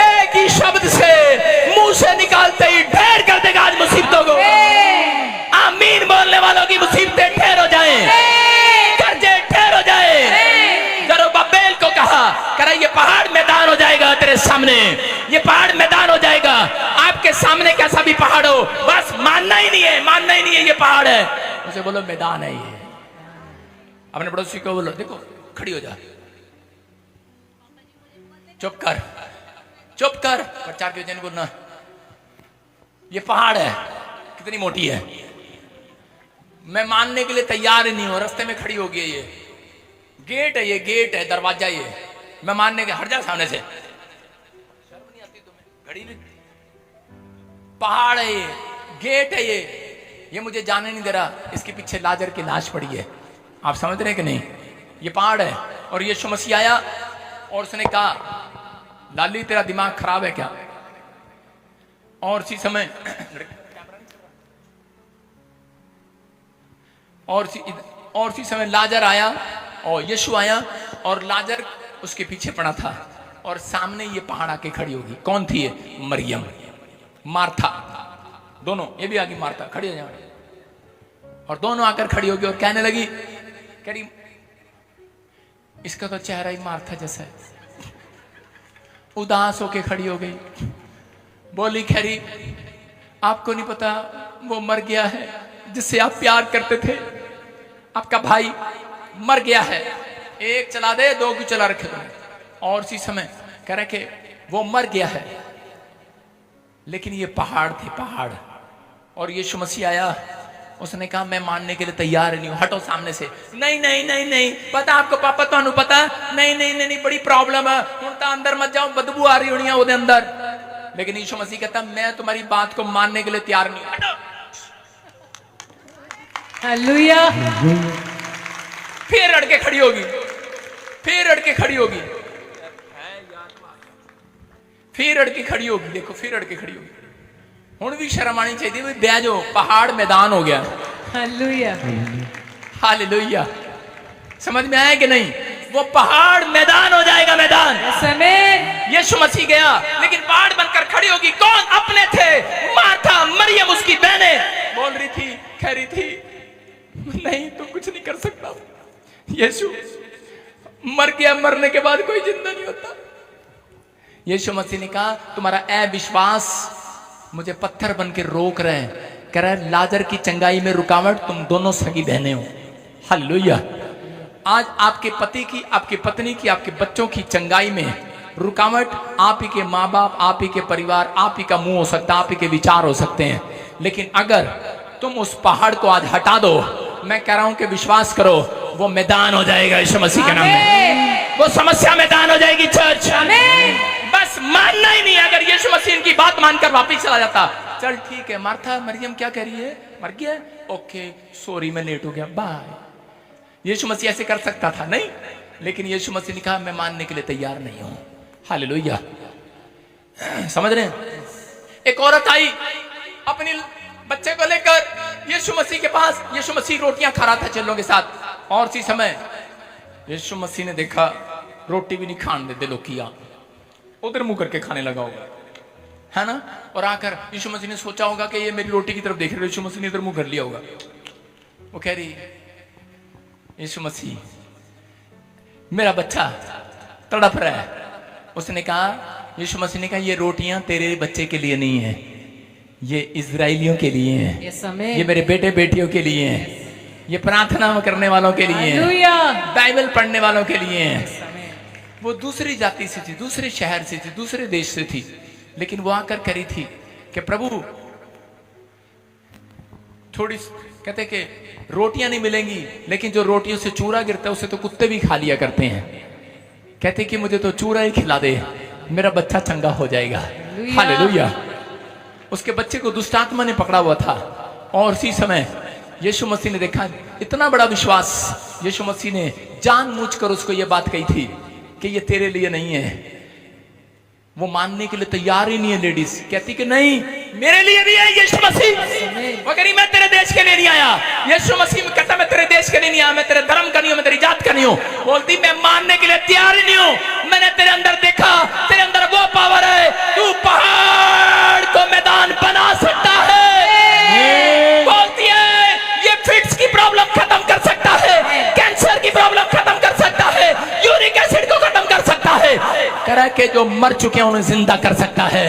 एक ही शब्द से मुंह से निकालते ही ढेर कर देगा आज मुसीबतों को। आमीन बोलने वालों की मुसीबतें ढेर हो जाएं, कर्जे ढेर हो जाएं। जरुब्बाबेल को कहा करा ये पहाड़ मैदान हो जाएगा तेरे सामने, ये पहाड़ मैदान हो जाएगा। आपके सामने कैसा भी पहाड़ हो, बस मानना ही नहीं है, मानना ही नहीं है ये पहाड़ है। उसे बोलो मैदान है ये। अपने पड़ोसी को बोलो देखो खड़ी हो जा, चुप कर, चुप कर। प्रचार के वजह बोलना ये पहाड़ है, कितनी मोटी है। मैं मानने के लिए तैयार ही नहीं हूं। रास्ते में खड़ी होगी ये गेट है, ये गेट है, दरवाजा ये। मैं मानने के हट जा सामने से, शर्म नहीं आती तुम्हें? घड़ी नहीं, पहाड़ है ये, गेट है ये मुझे जाने नहीं दे रहा। इसके पीछे लाजर की लाश पड़ी है। आप समझ रहे हैं कि नहीं? ये पहाड़ है। और यीशु मसीह आया और उसने कहा लाली तेरा दिमाग खराब है क्या? और इसी समय और इसी समय लाजर आया और यीशु आया और लाजर उसके पीछे पड़ा था और सामने ये पहाड़ आके खड़ी होगी। कौन थी ये? मरियम, मार्था, दोनों। ये भी आगे मार्था खड़ी हो जाए और दोनों आकर खड़ी होगी और कहने लगी, कह रही इसका तो चेहरा ही मार्था जैसा है। उदास होके खड़ी हो गई, बोली खैरी आपको नहीं पता वो मर गया है जिससे आप प्यार करते थे, आपका भाई मर गया है। एक चला दे, 2 क्यों चला रखे तुमने? और इसी समय कह रहे कि वो मर गया है, लेकिन ये पहाड़ थे, पहाड़। और यीशु मसीह आया, उसने कहा मैं मानने के लिए तैयार नहीं हूं, हटो सामने से। नहीं नहीं नहीं नहीं, पता आपको पापा तो पता? नहीं नहीं नहीं नहीं, बड़ी प्रॉब्लम है, हुण तां अंदर मत जाओ, बदबू आ रही होनी है ओदे अंदर। लेकिन यीशु मसीह कहता मैं तुम्हारी बात को मानने के लिए तैयार नहीं हूं, हटो। हालेलुया। फिर अड़ के खड़ी होगी, फिर अड़ के खड़ी होगी, फिर अड़ के खड़ी होगी। देखो फिर अड़ के खड़ी होगी। हुण भी शर्म आनी चाहिए भी ब्याह जो पहाड़ मैदान हो गया। Hallelujah, hallelujah. समझ में आया कि नहीं? वो पहाड़ मैदान हो जाएगा, मैदान। समय यीशु मसीह गया लेकिन पहाड़ बनकर खड़ी होगी। कौन अपने थे? मार्था, मरियम उसकी बहनें बोल रही थी, कह रही थी नहीं तू कुछ नहीं कर सकता। यीशु मर गया, मरने के बाद कोई जिंदा नहीं होता। यीशु मसीह ने कहा तुम्हारा अविश्वास मुझे पत्थर बन के रोक रहे हैं। कह रहा है लाजर की चंगाई में रुकावट तुम दोनों सगी बहनें हो। हालेलुया। आज आपके पति की, आपकी पत्नी की, आपके बच्चों की चंगाई में रुकावट आप ही के माँ बाप, आप ही के परिवार, आप ही का मुंह हो सकता है, आप ही के विचार हो सकते हैं। लेकिन अगर तुम उस पहाड़ को आज हटा दो, मैं कह रहा हूं कि विश्वास करो वो मैदान हो जाएगा यीशु मसीह के नाम में। वो समस्या मैदान हो जाएगी चर्च। बस मानना ही नहीं। अगर यीशु मसीह की बात मानकर वापिस चला जाता, चल ठीक है मार्था मरियम क्या कह रही है, मर गया, ओके सॉरी मैं लेट हो गया, बाय। यीशु मसीह ऐसे कर सकता था? नहीं। लेकिन यीशु मसीह ने कहा मैं मानने के लिए तैयार नहीं हूं। हालेलुया। समझ रहे हैं? एक औरत आई अपने बच्चे को लेकर यीशु मसीह के पास। यीशु मसीह रोटियां खा रहा था चेलों के साथ, और उसी समय यीशु मसीह ने देखा रोटी भी नहीं खाने देते लोग, किया उधर मुंह करके खाने लगा होगा, है ना। और आकर यीशु मसीह ने सोचा होगा कि ये मेरी रोटी की तरफ देख रहे, यीशु मसीह ने इधर मुंह कर लिया होगा। वो कह रही यीशु मसीह मेरा बच्चा तड़प रहा है। उसने कहा, यीशु मसीह ने कहा ये रोटियां तेरे बच्चे के लिए नहीं है, ये इजराइलियों के लिए हैं, ये मेरे बेटे बेटियों के लिए हैं, ये प्रार्थना करने वालों के लिए हैं, बाइबल पढ़ने वालों के लिए हैं। वो दूसरी जाति से थी, दूसरे शहर से थी, दूसरे देश से थी, लेकिन वो आकर करी थी कि प्रभु थोड़ी, कहते कि रोटियां नहीं मिलेंगी, लेकिन जो रोटियों से चूरा गिरता है उसे तो कुत्ते भी खा लिया करते हैं। कहते कि मुझे तो चूरा ही खिला दे, मेरा बच्चा चंगा हो जाएगा। हालेलुया। उसके बच्चे को दुष्ट आत्मा ने पकड़ा हुआ था, और उसी समय यीशु मसीह ने देखा इतना बड़ा विश्वास। यीशु मसीह ने जानबूझकर उसको यह बात कही थी कि ये तेरे लिए नहीं है। वो मानने के लिए तैयार ही नहीं है। लेडीज कहती कि नहीं मेरे लिए भी है यीशु मसीह। वो कह रही मैं तेरे देश के लिए नहीं आया। यीशु मसीह कहता मैं तेरे देश के लिए नहीं आया, मैं तेरे धर्म का नहीं हूं, मैं तेरी जात का नहीं हूं। बोलती मैं मानने के लिए तैयार ही नहीं हूं। मैंने तेरे अंदर देखा, तेरे अंदर वो पावर है, तू पहाड़ को मैदान बना सकता है। बोलती है ये फिट्स की प्रॉब्लम खत्म कर सकता है, कैंसर की प्रॉब्लम खत्म कर सकता है, यूरिक एसिड को खत्म कर सकता है, कह के जो मर चुके हैं उन्हें जिंदा कर सकता है।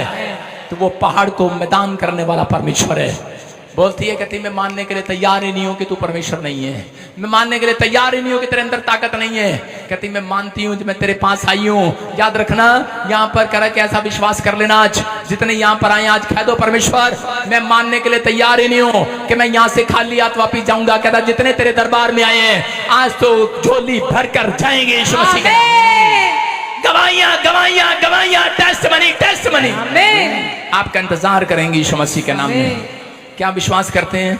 तो वो पहाड़ को मैदान करने वाला परमेश्वर है। बोलती है कहती मैं मानने के लिए तैयार ही नहीं हूं कि तू परमेश्वर नहीं है, मैं मानने के लिए तैयार ही नहीं हूं कि तेरे अंदर ताकत नहीं है। कहती मैं मानती हूं कि मैं तेरे पास आई हूं। याद रखना यहां पर करा के ऐसा विश्वास कर लेना, आज जितने यहां पर आए आज कह दो परमेश्वर मैं मानने के लिए तैयार ही नहीं हूं कि मैं यहां से खाली हाथ वापिस जाऊंगा। कहता जितने तेरे दरबार में आए हैं आज तो झोली भर कर जाएंगे यीशु मसीह के। गवाहियां गवाहियां गवाहियां, टेस्टमनी टेस्टमनी, आपका इंतजार करेंगे यीशु मसीह के नाम में। क्या विश्वास करते हैं?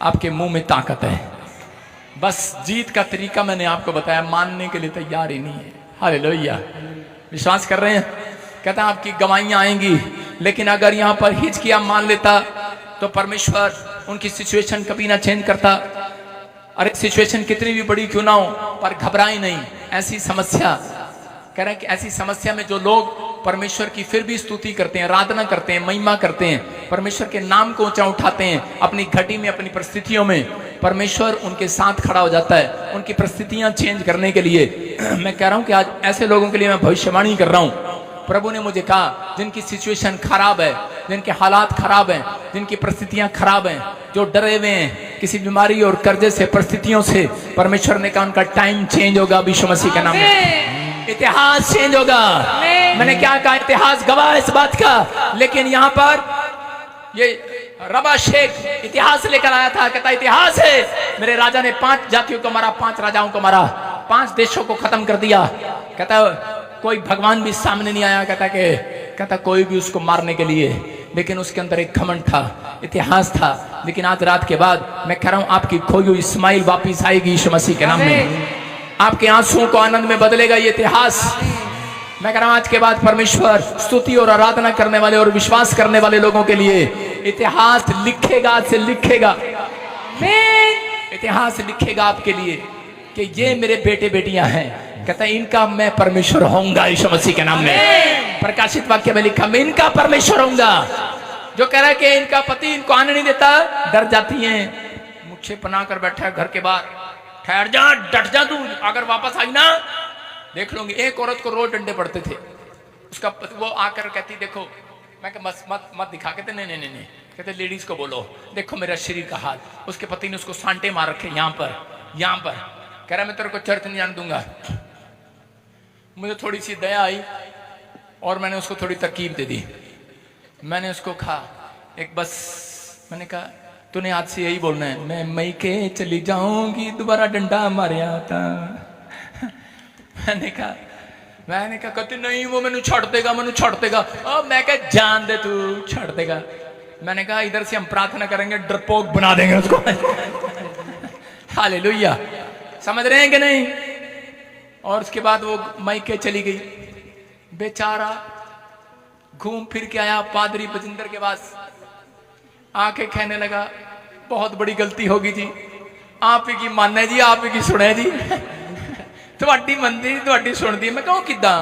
आपके मुंह में ताकत है, बस जीत का तरीका मैंने आपको बताया, मानने के लिए तैयार ही नहीं है। हालेलुया। विश्वास कर रहे हैं? कहता आपकी गवाहियां आएंगी, लेकिन अगर यहां पर हिचकिया मान लेता तो परमेश्वर उनकी सिचुएशन कभी ना चेंज करता। अरे सिचुएशन कितनी भी बड़ी क्यों ना हो, पर घबराए नहीं। ऐसी समस्या कह रहे हैं कि ऐसी समस्या में जो लोग परमेश्वर की फिर भी स्तुति करते हैं, आराधना करते हैं, महिमा करते हैं, परमेश्वर के नाम को ऊंचा उठाते हैं, अपनी घटी में अपनी परिस्थितियों में परमेश्वर उनके साथ खड़ा हो जाता है उनकी परिस्थितियां चेंज करने के लिए। मैं कह रहा हूं कि आज ऐसे लोगों के लिए मैं भविष्यवाणी कर रहा हूं। प्रभु ने मुझे कहा जिनकी सिचुएशन खराब है, जिनके हालात खराब हैं, जिनकी परिस्थितियां खराब हैं, जो डरे हुए हैं किसी बीमारी और कर्जे से, परिस्थितियों से, परमेश्वर ने कहा उनका टाइम चेंज होगा यीशु मसीह के नाम में। इतिहास चेंज होगा। मैंने क्या कहा? इतिहास गवाह इस बात का। लेकिन यहां पर ये रबा शेख इतिहास लेकर आया था, कहता इतिहास है मेरे राजा ने 5 जातियों को मारा, 5 राजाओं को मारा, 5 देशों को खत्म कर दिया। कहता कोई भगवान भी सामने नहीं आया। कहता कोई भी उसको मारने के लिए। लेकिन उसके अंदर एक घमंड था, इतिहास था। लेकिन आज रात के बाद मैं कह रहा हूं आपकी खोई हुई इस्माइल वापिस आएगी यीशु मसीह के नाम में। आपके आंसुओं को आनंद में बदलेगा ये इतिहास। मैं कह रहा हूं आज के बाद परमेश्वर स्तुति और आराधना करने वाले और विश्वास करने वाले लोगों के लिए इतिहास लिखेगा, आज से लिखेगा। इतिहास लिखेगा आपके लिए कि ये मेरे बेटे बेटियां हैं, कहता है इनका मैं परमेश्वर होऊंगा यीशु मसीह के नाम में। प्रकाशित वाक्य में लिखा मैं इनका परमेश्वर होऊंगा। जो कह रहा है कि इनका पति इनको आने नहीं देता, डर जाती हैं, मुझे पना कर बैठा है घर के बाहर, ठहर जा, डट जा तू, अगर वापस आई ना देख लूंगी। एक औरत को रोज डंडे पड़ते थे, उसका वो आकर कहती देखो, मैं मत मत दिखा, कहते नहीं नहीं नहीं, कहते लेडीज को बोलो देखो मेरा शरीर का हाल। उसके पति ने उसको सांटे मार रखे यहाँ पर, कह रहा मैं तेरे को चर्च नहीं जाने दूंगा। मुझे थोड़ी सी दया आई और मैंने उसको थोड़ी तरकीब दे दी। मैंने उसको कहा एक बस, मैंने कहा तूने आज से यही बोलना है, मैं मई के चली जाऊंगी, दोबारा डंडा मारिया था। मैंने कहा कहती नहीं वो मैंने छड़ देगा, मैं कहा जान दे तू, छड़ देगा। मैंने कहा इधर से हम प्रार्थना करेंगे, डरपोक बना देंगे उसको। हालेलुया, समझ रहे हैं कि नहीं? और उसके बाद वो मायके चली गई, बेचारा घूम फिर के आया पादरी बजिंदर के पास, आके कहने लगा बहुत बड़ी गलती होगी जी, आप ही की माने जी, आप ही की सुने जी, ਤੁਹਾਡੀ ਮੰਦੀ ਤੁਹਾਡੀ ਸੁਣਦੀ। ਮੈਂ ਕਹਾਂ ਕਿੱਦਾਂ?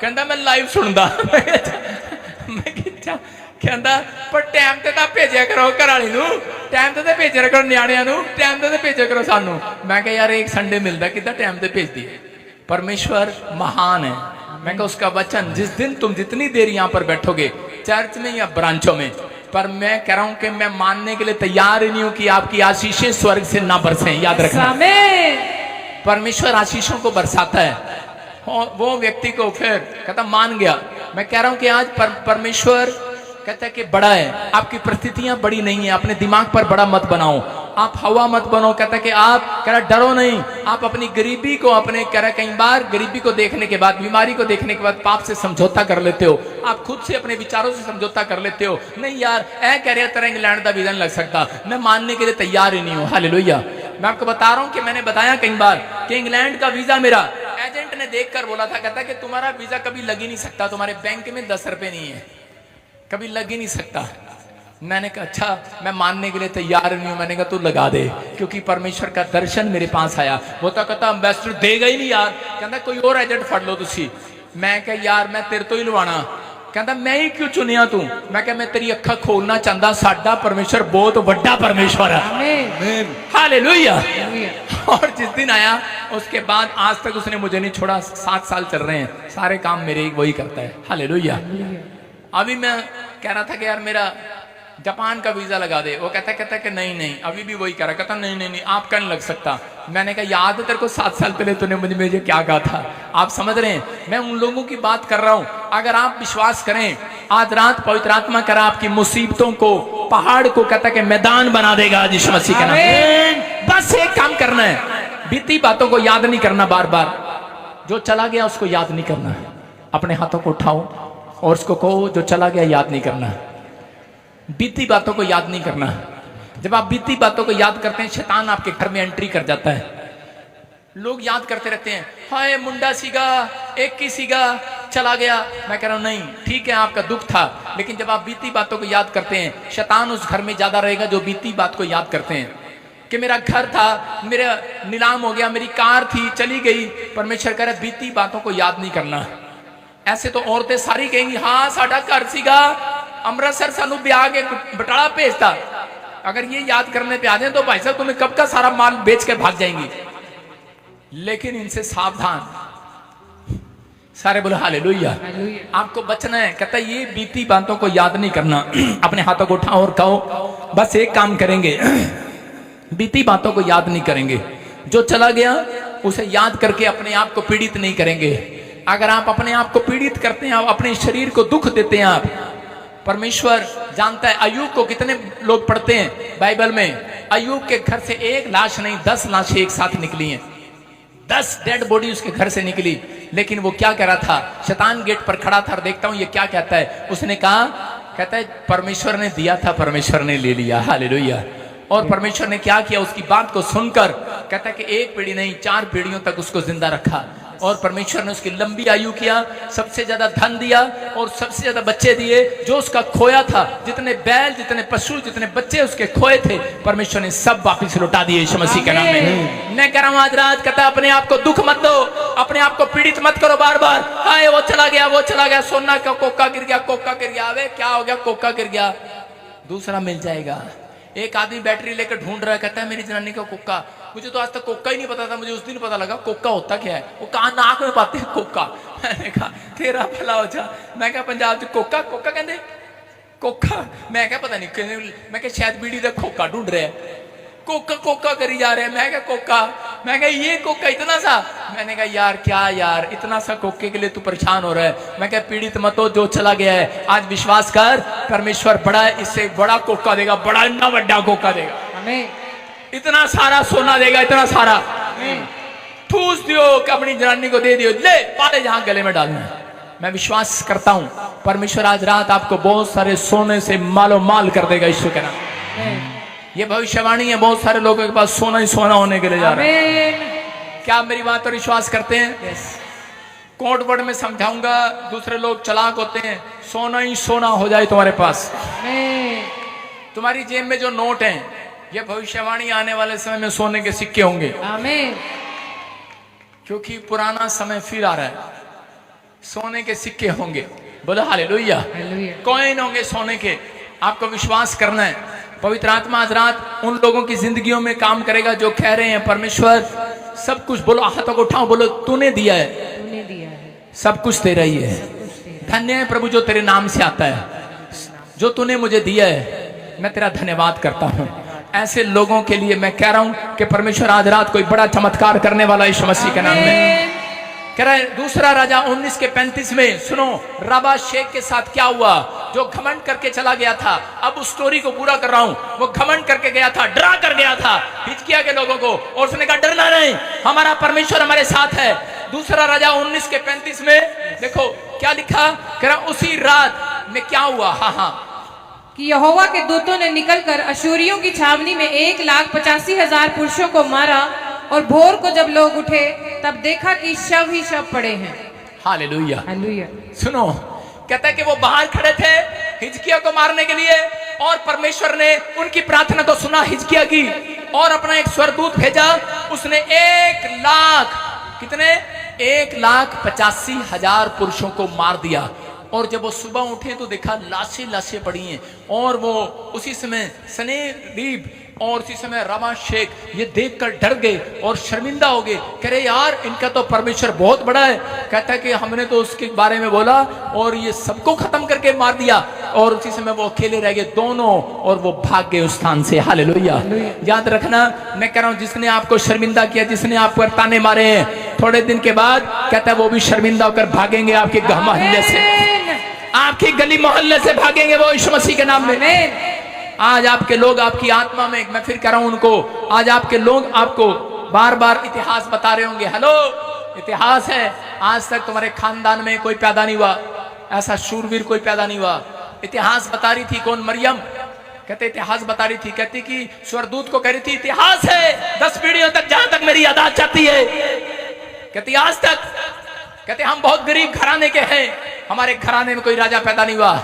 ਕਹਿੰਦਾ ਮੈਂ ਲਾਈਵ ਸੁਣਦਾ। ਮੈਂ ਕਿਹਾ ਕਹਿੰਦਾ ਪਰ ਟਾਈਮ ਤੇ ਤਾਂ ਭੇਜਿਆ ਕਰੋ ਘਰ ਵਾਲੀ ਨੂੰ, ਟਾਈਮ ਤੇ ਭੇਜਿਆ ਕਰੋ ਨਿਆਣਿਆਂ ਨੂੰ, ਟਾਈਮ ਤੇ ਭੇਜਿਆ ਕਰੋ ਸਾਨੂੰ। ਮੈਂ ਕਿਹਾ यार एक संडे मिलता कितना टाइम पे भेज दिए। परमेश्वर महान है। मैं कहा उसका वचन जिस दिन तुम जितनी देर यहाँ पर बैठोगे चर्च में या ब्रांचों में, पर मैं कह रहा हूं कि मैं मानने के लिए तैयार ही नहीं हूं कि आपकी आशीषें स्वर्ग से ना बरसें। याद रखना परमेश्वर आशीषों को बरसाता है, वो व्यक्ति को फिर कहता मान गया। मैं कह रहा हूं कि आज परमेश्वर कहता है कि बड़ा है, आपकी परिस्थितियां बड़ी नहीं है, अपने दिमाग पर बड़ा मत बनाओ, आप हवा मत बनो। कहता है कि आप कह रहा डरो नहीं, आप अपनी गरीबी को अपने कह रहा कई बार गरीबी को देखने के बाद, बीमारी को देखने के बाद पाप से समझौता कर लेते हो, आप खुद से अपने विचारों से समझौता कर लेते हो। नहीं यार ऐ कह रहे तरह इंग्लैंड का वीजा नहीं लग सकता, मैं मानने के लिए तैयार ही नहीं हूँ। हालेलुया, मैं आपको बता रहा हूँ कि मैंने बताया कई बार कि इंग्लैंड का वीजा मेरा एजेंट ने देखकर बोला था, कहता कि तुम्हारा वीजा कभी लग ही नहीं सकता, तुम्हारे बैंक में 10 रुपए नहीं है, कभी लग ही नहीं सकता। मैंने कहा अच्छा मैं मानने के लिए तैयार नहीं हूं। मैंने कहा तू लगा दे, क्योंकि परमेश्वर का दर्शन मेरे पास आया। वो तो कहता एम्बेसडर देगा ही नहीं यार, कहता कोई और एजेंट फड़ लो तुसी। मैं कहा यार मैं तेरे तो ही लवाना, कहता मैं ही क्यों चुनिया तू? मैं कहा मैं तेरी अखा खोलना चाहता, साडा परमेश्वर बहुत बड़ा परमेश्वर है। हालेलुया। और जिस दिन आया उसके बाद आज तक उसने मुझे नहीं छोड़ा, 7 साल चल रहे हैं, सारे काम मेरे वही करता है। हालेलुया। अभी मैं कह रहा था कि यार मेरा जापान का वीजा लगा दे, वो कहता कि नहीं, अभी भी वही कह रहा, कहता नहीं आपका नहीं लग सकता। मैंने कहा याद है तेरे को 7 साल पहले तूने मुझे क्या कहा था? आप समझ रहे हैं, मैं उन लोगों की बात कर रहा हूं। अगर आप विश्वास करें, आज रात पवित्र आत्मा करा आपकी मुसीबतों को, पहाड़ को कहता कि मैदान बना देगा यीशु मसीह का नाम। बस एक काम करना है, बीती बातों को याद नहीं करना बार बार, जो चला गया उसको याद नहीं करना। अपने हाथों को उठाओ और उसको कहो जो चला गया याद नहीं करना, बीती बातों को याद नहीं करना। जब आप बीती बातों को याद करते हैं, शैतान आपके घर में एंट्री कर जाता है। लोग याद करते रहते हैं, हाय मुंडा सीगा, एक की सीगा, चला गया। मैं कह रहा हूं नहीं, ठीक है आपका दुख था, लेकिन जब आप बीती बातों को याद करते हैं, शैतान उस घर में ज्यादा रहेगा जो बीती बात को याद करते हैं। कि मेरा घर था, मेरा नीलाम हो गया, मेरी कार थी चली गई। परमेश्वर कह रहा बीती बातों को याद नहीं करना। ऐसे तो औरतें सारी कहेंगी हाँ साडा घर सीगा, अमृतसर सानू ब्याह के बटाला भेजता। अगर ये याद करने पे आ जाए तो भाई साहब तुम्हें कब का सारा माल बेच के भाग जाएंगी। लेकिन इनसे सावधान। सारे बोलो हालेलुया। आपको बचना है। कहता ये बीती बातों को याद नहीं करना। अपने हाथों को उठाओ और कहो बस एक काम करेंगे, बीती बातों को याद नहीं करेंगे, जो चला गया उसे याद करके अपने आप को पीड़ित नहीं करेंगे। अगर आप अपने आप को पीड़ित करते हैं, आप अपने शरीर को दुख देते हैं, आप परमेश्वर जानता है। अय्यूब को कितने लोग पढ़ते हैं बाइबल में, अय्यूब के घर से एक लाश नहीं 10 लाशें एक साथ निकली हैं, 10 डेड बॉडी उसके घर से निकली। लेकिन वो क्या कह रहा था? शैतान गेट पर खड़ा था और देखता हूं ये क्या कहता है। उसने कहा कहता है परमेश्वर ने दिया था, परमेश्वर ने ले लिया। हालेलुया। और परमेश्वर ने क्या किया, उसकी बात को सुनकर कहता है कि एक पीढ़ी नहीं 4 पीढ़ियों तक उसको जिंदा रखा। और परमेश्वर ने उसकी लंबी आयु किया, सबसे ज्यादा धन दिया और सबसे ज्यादा बच्चे दिए। जो उसका खोया था, जितने बैल, जितने पशु, जितने बच्चे उसके खोए थे, परमेश्वर ने सब वापिस लौटा दिए यीशु मसीह के नाम में। मैं कह रहा हूं आज रात, कहता है अपने आप को दुख मत दो, अपने आप को पीड़ित मत करो बार बार। हाय वो चला गया, वो चला गया, सोना का कोका गिर गया, कोका गिर गया। अबे क्या हो गया, कोका गिर गया, दूसरा मिल जाएगा। एक आदमी बैटरी लेकर ढूंढ रहा है, कहता है मेरी जनानी का कोका। मुझे तो आज तक कोका ही नहीं पता था, मुझे उस दिन पता लगा कोका होता क्या है। वो कहा नाक में पाते हैं कोका। मैंने कहा तेरा भला हो जा। मैं क्या पंजाब से कोका कोका कहते कोका, मैं क्या पता नहीं, मैं क्या शायद बीड़ी का खोका ढूंढ रहे हैं, कोका कोका करी जा रहे हैं। मैं क्या कोका, मैं क्या ये कोका इतना सा। मैंने कहा यार क्या यार, इतना सा कोके के लिए तू परेशान हो रहा है। मैं क्या पीड़ित मत हो, जो चला गया है आज विश्वास कर, परमेश्वर बड़ा है, इससे बड़ा कोका देगा, बड़ा इतना बड़ा कोका देगा, आमीन। इतना सारा सोना देगा, इतना सारा। ठूस दियो कि अपनी जनानी को दे दियो, ले पाले जहां गले में डालना है। मैं विश्वास करता हूं परमेश्वर आज रात आपको बहुत सारे सोने से मालो माल कर देगा यीशु के नाम। ये भविष्यवाणी है, बहुत सारे लोगों के पास सोना ही सोना होने के लिए जा रहा है। क्या आप मेरी बात पर विश्वास करते हैं? कोर्ट वर्ड में समझाऊंगा, दूसरे लोग चालाक होते हैं, सोना ही सोना हो जाए तुम्हारे पास। तुम्हारी जेब में जो नोट हैं, ये भविष्यवाणी आने वाले समय में सोने के सिक्के होंगे। आमीन। क्योंकि पुराना समय फिर आ रहा है, सोने के सिक्के होंगे। बोलो हालेलुया। कॉइन होंगे सोने के। आपको विश्वास करना है, पवित्र आत्मा आज रात उन लोगों की जिंदगियों में काम करेगा जो कह रहे हैं परमेश्वर सब कुछ, बोलो हाथों को उठाओ, बोलो तूने दिया है, तूने दिया है, सब कुछ तेरा ही है। धन्य है प्रभु जो तेरे नाम से आता है, जो तूने मुझे दिया है, मैं तेरा धन्यवाद करता हूँ। ऐसे लोगों के लिए मैं कह रहा हूं कि परमेश्वर आज रात कोई बड़ा चमत्कार करने वाला यीशु मसीह के नाम में। कह रहा है दूसरा राजा 19:35 में, सुनो रबा शेख के साथ क्या हुआ, जो घमंड करके चला गया था। अब उस स्टोरी को पूरा कर रहा हूं। वो घमंड करके गया था, डरा कर गया था हिजकिय्याह के लोगों को, और उसने कहा डरना नहीं, हमारा परमेश्वर हमारे साथ है। दूसरा राजा 19:35 में देखो क्या लिखा, कह रहा उसी रात में क्या हुआ, हाँ कि यहोवा के दूतों ने निकलकर अशूरियों की छावनी में 1,85,000 पुरुषों को मारा, और भोर को जब लोग उठे तब देखा कि शव ही शव पड़े हैं। हालेलुया। हालेलुया। सुनो, कहता है कि वो बाहर खड़े थे हिजकिय्याह को मारने के लिए, और परमेश्वर ने उनकी प्रार्थना को सुना हिजकिय्याह की, और अपना एक स्वर्गदूत भेजा। उसने 1,85,000 पुरुषों को मार दिया। और जब वो सुबह उठे तो देखा लाशें पड़ी हैं, और वो उसी समय सनेरीब और उसी समय रबा शेख ये देखकर डर गए और शर्मिंदा हो गए। कह रहे यार इनका तो परमेश्वर बहुत बड़ा है। कहता है कि हमने तो उसके बारे में बोला और ये सबको खत्म करके मार दिया, और उसी समय वो अकेले रह गए दोनों, और वो भाग गए उस स्थान से। हालेलुया। याद रखना, मैं कह रहा हूं जिसने आपको शर्मिंदा किया, जिसने आप पर ताने मारे हैं, थोड़े दिन के बाद कहता है वो भी शर्मिंदा होकर भागेंगे आपके मोहल्ले से, आपकी गली मोहल्ले से भागेंगे वो यीशु मसीह के नाम में। आज आपके लोग आपकी आत्मा में, मैं फिर कह रहा हूं उनको, आज आपके लोग आपको बार बार इतिहास बता रहे होंगे। हेलो, इतिहास है, आज तक तुम्हारे खानदान में कोई पैदा नहीं हुआ, ऐसा शूरवीर कोई पैदा नहीं हुआ। इतिहास बता रही थी कौन, मरियम। कहते इतिहास बता रही थी, कहती कि स्वर्गदूत को कह रही थी इतिहास है 10 पीढ़ियों तक, जहां तक मेरी याद जाती है। कहती आज तक, कहते हम बहुत गरीब घराने के हैं, हमारे घराने में कोई राजा पैदा नहीं हुआ।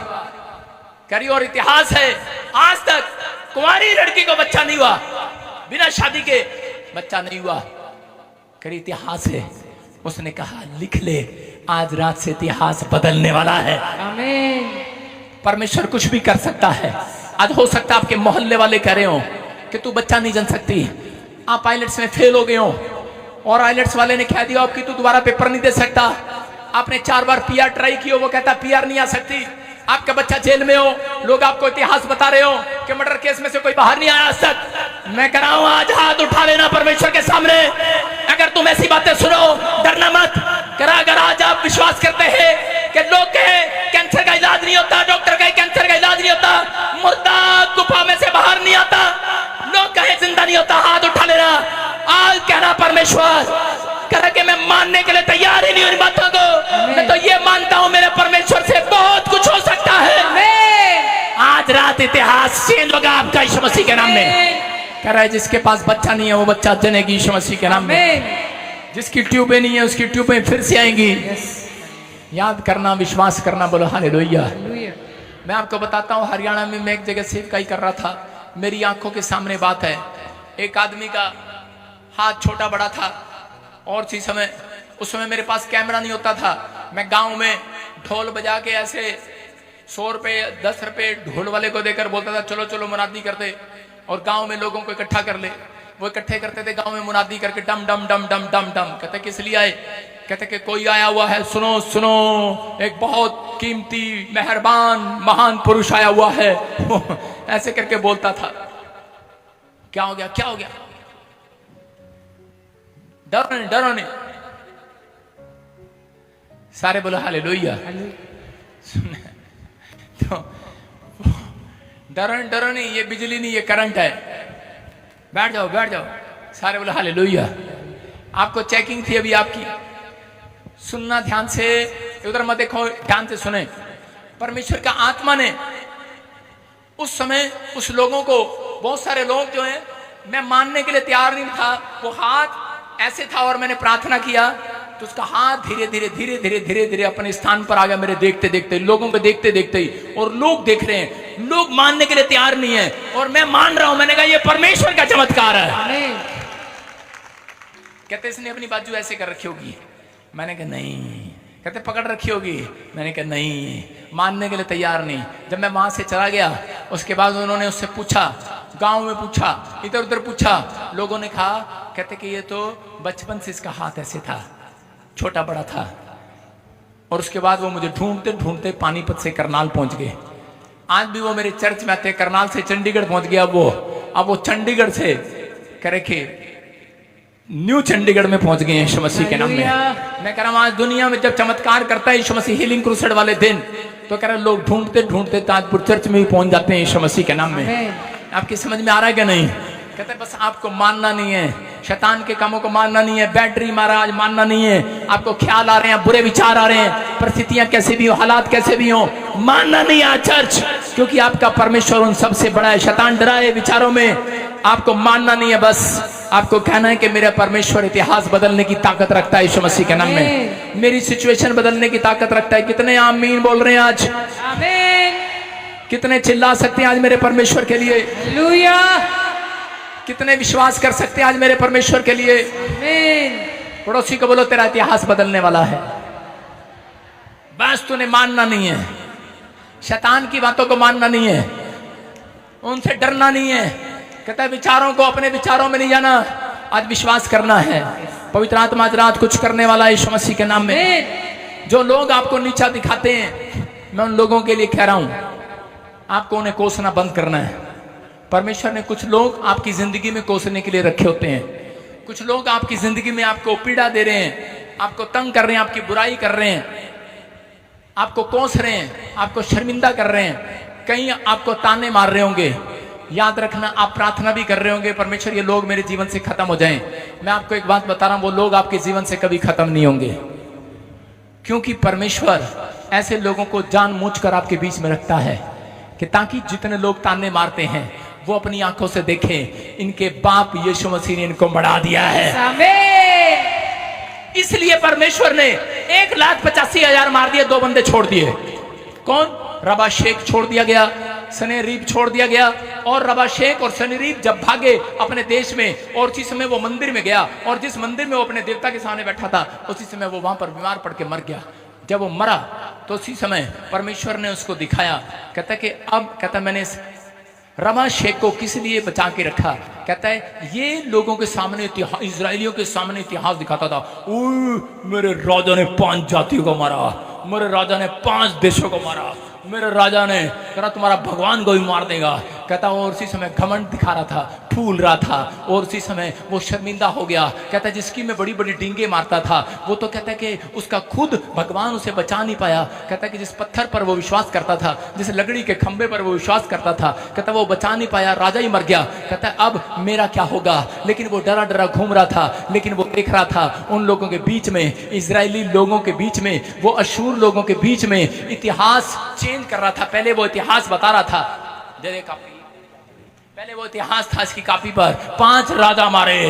करी और इतिहास है आज तक कुंवारी लड़की को बच्चा नहीं हुआ, बिना शादी के बच्चा नहीं हुआ। करी इतिहास है। उसने कहा लिख ले, आज रात से इतिहास बदलने वाला है। आमीन। परमेश्वर कुछ भी कर सकता है। आज हो सकता है आपके मोहल्ले वाले कह रहे हो कि तू बच्चा नहीं जन सकती, आप आइलेट्स में फेल हो गए हो, और आइलेट्स वाले ने कह दिया आपकी तू दोबारा पेपर नहीं दे सकता। आपने 4 बार पीआर ट्राई किया, वो कहता पीआर नहीं आ सकती। आपका बच्चा जेल में हो, लोग आपको इतिहास बता रहे हो कि मर्डर केस में से कोई बाहर नहीं आया आज तक। मैं कह रहा हूं आज हाथ उठा लेना परमेश्वर के सामने। अगर तुम ऐसी बातें सुनो, डरना मत। अगर आज आप विश्वास करते हैं कि लोग कहे कैंसर का इलाज नहीं होता, डॉक्टर कहे कैंसर का इलाज नहीं होता, मुर्दा गुफा में से बाहर नहीं आता, लोग कहे जिंदा नहीं होता, हाथ उठा लेना। आज कहना परमेश्वर कह कि मैं मानने के लिए तैयार ही नहीं हूं इन बातों को। मैं तो ये मानता हूं मेरे परमेश्वर से बहुत कुछ हो सकता है। रात इतिहास चेंज होगा आपका यीशु मसीह के नाम में। कह रहा है जिसके पास बच्चा नहीं है वो बच्चा जनेगी यीशु मसीह के नाम में। जिसकी ट्यूबें नहीं है उसकी ट्यूबें फिर से आएंगी। याद करना, विश्वास करना, बोलो हालेलुया। मैं आपको बताता हूँ, हरियाणा में मैं एक जगह सेवकाई कर रहा था, मेरी आंखों के सामने बात है, एक आदमी का हाथ छोटा बड़ा था और उस समय मेरे पास कैमरा नहीं होता था। मैं गांव में ढोल बजा के ऐसे 100 रुपए 10 रुपए ढोल वाले को देकर बोलता था चलो चलो मुनादी करते, और गांव में लोगों को इकट्ठा कर ले। वो इकट्ठे करते थे गांव में मुनादी करके, डम डम डम डम डम डम। कहते किस लिए आए? कहते कि कोई आया हुआ है, सुनो सुनो, एक बहुत कीमती मेहरबान महान पुरुष आया हुआ है। ऐसे करके बोलता था। क्या हो गया? क्या हो गया? डरो नहीं। सारे बोलो हालेलुया। तो डरो नहीं, ये बिजली नहीं, ये करंट है। बैठ जाओ। सारे बोलो हालेलुया। आपको चेकिंग थी अभी आपकी, सुनना ध्यान से, उधर मत देखो, ध्यान से सुने। परमेश्वर का आत्मा ने उस समय उस लोगों को, बहुत सारे लोग जो हैं, मैं मानने के लिए तैयार नहीं था, वो हाथ ऐसे था और मैंने प्रार्थना किया तो उसका हाथ धीरे धीरे अपने स्थान पर आ गया। मेरे देखते देखते, लोगों को देखते देखते ही, और लोग देख रहे हैं, लोग मानने के लिए तैयार नहीं है और मैं मान रहा हूं। मैंने कहा ये परमेश्वर का चमत्कार है। कहते इसने अपनी बाजू ऐसे कर रखी होगी। मैंने कहा नहीं। कहते पकड़ रखी होगी। मैंने कहा नहीं, मानने के लिए तैयार नहीं। जब मैं वहां से चला गया, उसके बाद उन्होंने उससे पूछा, गांव में पूछा, इधर उधर पूछा, लोगों ने कहा, कहते कि ये तो बचपन से इसका हाथ ऐसे था, छोटा बड़ा था। और उसके बाद वो मुझे ढूंढते ढूंढते पानीपत से करनाल पहुंच गए। आज भी वो मेरे चर्च में आते। करनाल से चंडीगढ़ पहुंच गया वो। अब वो चंडीगढ़ से करे के न्यू चंडीगढ़ में पहुंच गए यीशु मसीह के नाम में। मैं कह रहा हूं आज दुनिया में जब चमत्कार करता है यीशु मसीह, हीलिंग क्रूसेड वाले दिन, तो कह रहा लोग ढूंढते ढूंढते ताजपुर चर्च में भी पहुंच जाते हैं यीशु मसीह के नाम में। आपकी समझ में आ रहा है क्या? नहीं। कहते बस आपको मानना नहीं है, शैतान के कामों को मानना नहीं है, बैटरी महाराज मानना नहीं है, आपको ख्याल आ रहे हैं, बुरे विचार आ रहे हैं, परिस्थितियां कैसे भी हो, हालात कैसे भी हो, मानना नहीं है चर्च, क्योंकि आपका परमेश्वर उन सबसे बड़ा है। शैतान डरा है विचारों में, आपको मानना नहीं है। बस आपको कहना है कि मेरा परमेश्वर इतिहास बदलने की ताकत रखता है यीशु मसीह के नाम में, मेरी सिचुएशन बदलने की ताकत रखता है। कितने आमीन बोल रहे हैं आज? आमीन। कितने चिल्ला सकते हैं आज मेरे परमेश्वर के लिए? हालेलुया। कितने विश्वास कर सकते हैं आज मेरे परमेश्वर के लिए? आमीन। पड़ोसी को बोलो तेरा इतिहास बदलने वाला है। बस तूने मानना नहीं है, शैतान की बातों को मानना नहीं है, उनसे डरना नहीं है। कहता है विचारों को, अपने विचारों में नहीं जाना, आज विश्वास करना है। पवित्र आत्मा आज रात कुछ करने वाला है यीशु मसीह के नाम में। जो लोग आपको नीचा दिखाते हैं, मैं उन लोगों के लिए कह रहा हूं, आपको उन्हें कोसना बंद करना है। परमेश्वर ने कुछ लोग आपकी जिंदगी में कोसने के लिए रखे होते हैं। कुछ लोग आपकी जिंदगी में आपको पीड़ा दे रहे हैं, आपको तंग कर रहे हैं, आपकी बुराई कर रहे हैं, आपको कोस रहे हैं, आपको शर्मिंदा कर रहे हैं, कहीं आपको ताने मार रहे होंगे। याद रखना, आप प्रार्थना भी कर रहे होंगे, परमेश्वर ये लोग मेरे जीवन से खत्म हो जाएं। मैं आपको एक बात बता रहा हूं, वो लोग आपके जीवन से कभी खत्म नहीं होंगे, क्योंकि परमेश्वर ऐसे लोगों को जानबूझकर आपके बीच में रखता है कि ताकि जितने लोग ताने मारते हैं वो अपनी आंखों से देखें इनके बाप यीशु मसीह ने इनको बढ़ा दिया है। इसलिए परमेश्वर ने 1,85,000 मार दिए, 2 बंदे छोड़ दिए। कौन? रबा शेख छोड़ दिया गया, सनेरीब छोड़ दिया गया। और रबा शेख और सनेरीब जब भागे अपने देश में, और उसी समय वो मंदिर में गया, और जिस मंदिर में वो अपने देवता के सामने बैठा था, उसी समय वो वहां पर बीमार पड़ के मर गया। जब वो मरा तो उसी समय परमेश्वर ने उसको दिखाया, कहता कि अब, कहता मैंने रबा शेख को किस लिए बचा के रखा? कहता है ये लोगों के सामने, इजराइलियों के सामने इतिहास दिखाता था, मेरे राजा ने 5 जातियों को मारा, मेरे राजा ने 5 देशों को मारा, मेरे राजा ने कहा तुम्हारा भगवान को भी मार देगा। कहता और उसी समय घमंड दिखा रहा था, फूल रहा था, और उसी समय वो शर्मिंदा हो गया। कहता है जिसकी मैं बड़ी बड़ी डींगे मारता था, वो तो कहता है कि उसका खुद भगवान उसे बचा नहीं पाया। कहता है कि जिस पत्थर पर वो विश्वास करता था, जिस लकड़ी के खंबे पर वो विश्वास करता था, कहता वो बचा नहीं पाया, राजा ही मर गया। कहता है अब मेरा क्या होगा? लेकिन वो डरा डरा घूम रहा था, लेकिन वो देख रहा था उन लोगों के बीच में, इजरायली लोगों के बीच में, वो अशूर लोगों के बीच में इतिहास चेंज कर रहा था। पहले वो इतिहास बता रहा था, दे दे कॉपी। पहले वो इतिहास था इसकी कॉपी पर, 5 राजा मारे,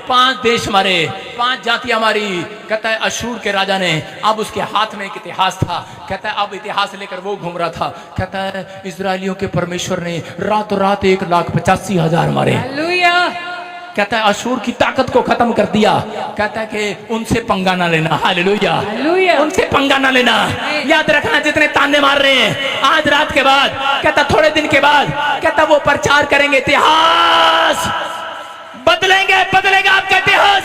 5 देश मारे, 5 जातियां मारी। कहता है अशूर के राजा ने, अब उसके हाथ में एक इतिहास था। कहता है अब इतिहास लेकर वो घूम रहा था। कहता है इजरायलियों के परमेश्वर ने रातों रात 1,85,000 मारे। हालेलुया। कहता है अशूर की ताकत को खत्म कर दिया। कहता है कि उनसे पंगा ना लेना। Hallelujah, hallelujah. उनसे पंगा ना लेना। याद रखना जितने ताने मार रहे हैं आज रात के बाद, कहता थोड़े दिन के बाद, कहता वो प्रचार करेंगे, इतिहास बदलेंगे, बदलेगा आपका इतिहास।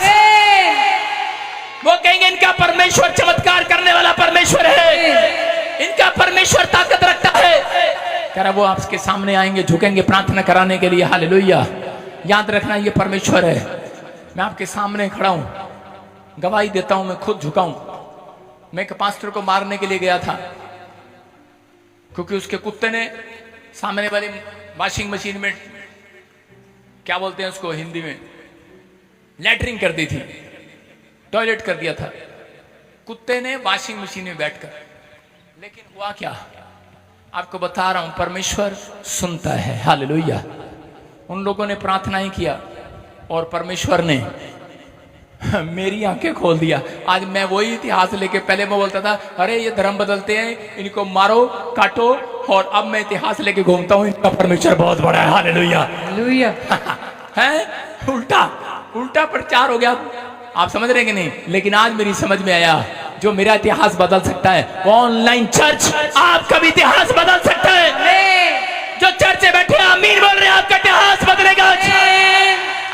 वो कहेंगे इनका परमेश्वर चमत्कार करने वाला परमेश्वर है, इनका परमेश्वर ताकत रखता है। कह रहा वो आपके सामने आएंगे, झुकेंगे प्रार्थना कराने के लिए। हालेलुया। याद रखना ये परमेश्वर है। मैं आपके सामने खड़ा हूं, गवाही देता हूं, मैं खुद झुका हूं। मैं एक पास्टर को मारने के लिए गया था क्योंकि उसके कुत्ते ने सामने वाली वॉशिंग मशीन में, क्या बोलते हैं उसको हिंदी में, लैटरिन कर दी थी, टॉयलेट कर दिया था कुत्ते ने वॉशिंग मशीन में बैठकर। लेकिन हुआ क्या, आपको बता रहा हूं, परमेश्वर सुनता है। हालेलुया। उन लोगों ने प्रार्थनाएं किया और परमेश्वर ने मेरी आंखें खोल दिया। आज मैं वही इतिहास लेके, पहले मैं बोलता था अरे ये धर्म बदलते हैं, इनको मारो काटो, और अब मैं इतिहास लेके घूमता हूं, इनका परमेश्वर बहुत बड़ा है। Hallelujah, hallelujah. है उल्टा उल्टा प्रचार हो गया। आप समझ रहे कि नहीं? लेकिन आज मेरी समझ में आया, जो मेरा इतिहास बदल सकता है वो ऑनलाइन चर्च आपका भी इतिहास बदल सकता है। जो चर्च में बैठे आमीन बोल रहे हैं, आपका इतिहास बदलेगा।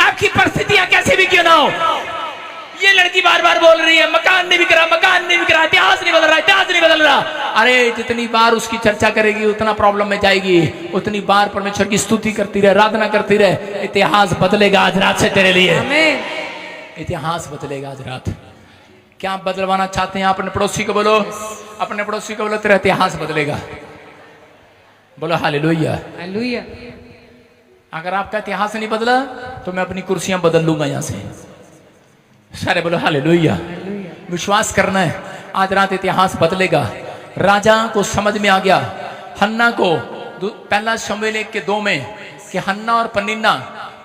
आपकी परिस्थितियां कैसे भी क्यों ना हो। ये लड़की बार बार बोल रही है मकान नहीं बिक रहा, मकान नहीं बिक रहा, इतिहास नहीं बदल रहा, इतिहास नहीं बदल रहा। अरे जितनी बार उसकी चर्चा करेगी उतना प्रॉब्लम में जाएगी, उतनी बार परमेश्वर की स्तुति करती रहे, आराधना करती रहे, इतिहास बदलेगा आज रात से तेरे लिए। इतिहास बदलेगा आज रात। क्या बदलवाना चाहते हैं? अपने पड़ोसी को बोलो, अपने पड़ोसी को बोलो तेरा इतिहास बदलेगा। बोलो हालेलुया, हालेलुया। अगर आपका इतिहास नहीं बदला तो मैं अपनी कुर्सियां बदल लूंगा यहां से। सारे बोलो हालेलुया। विश्वास करना है, आज रात इतिहास बदलेगा। राजा को समझ में आ गया, हन्ना को, पहला शमूएल 1:2 में, कि हन्ना और पनिन्ना,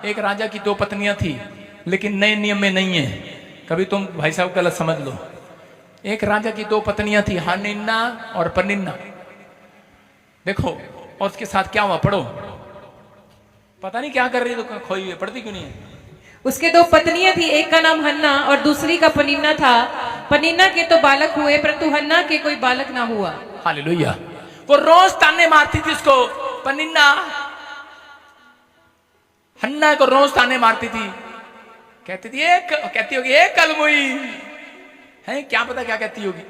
एक राजा की 2 पत्नियां थी, लेकिन नए नियम में नहीं है। कभी तुम भाई साहब गलत समझ लो। एक राजा की 2 पत्नियां थी, हन्ना और पनिन्ना। देखो और उसके साथ क्या हुआ, पढ़ो। पता नहीं क्या कर रही है, तो खोई हुई, पढ़ती क्यों नहीं है? उसके 2 पत्नियां थी, एक का नाम हन्ना और दूसरी का पनिन्ना था। पनिन्ना के तो बालक हुए, परंतु हन्ना के कोई बालक ना हुआ। हालेलुया। वो रोज ताने मारती थी उसको, पनिन्ना हन्ना को रोज ताने मारती थी। कहती थी कहती होगी एक कलमुई है, क्या पता क्या कहती होगी।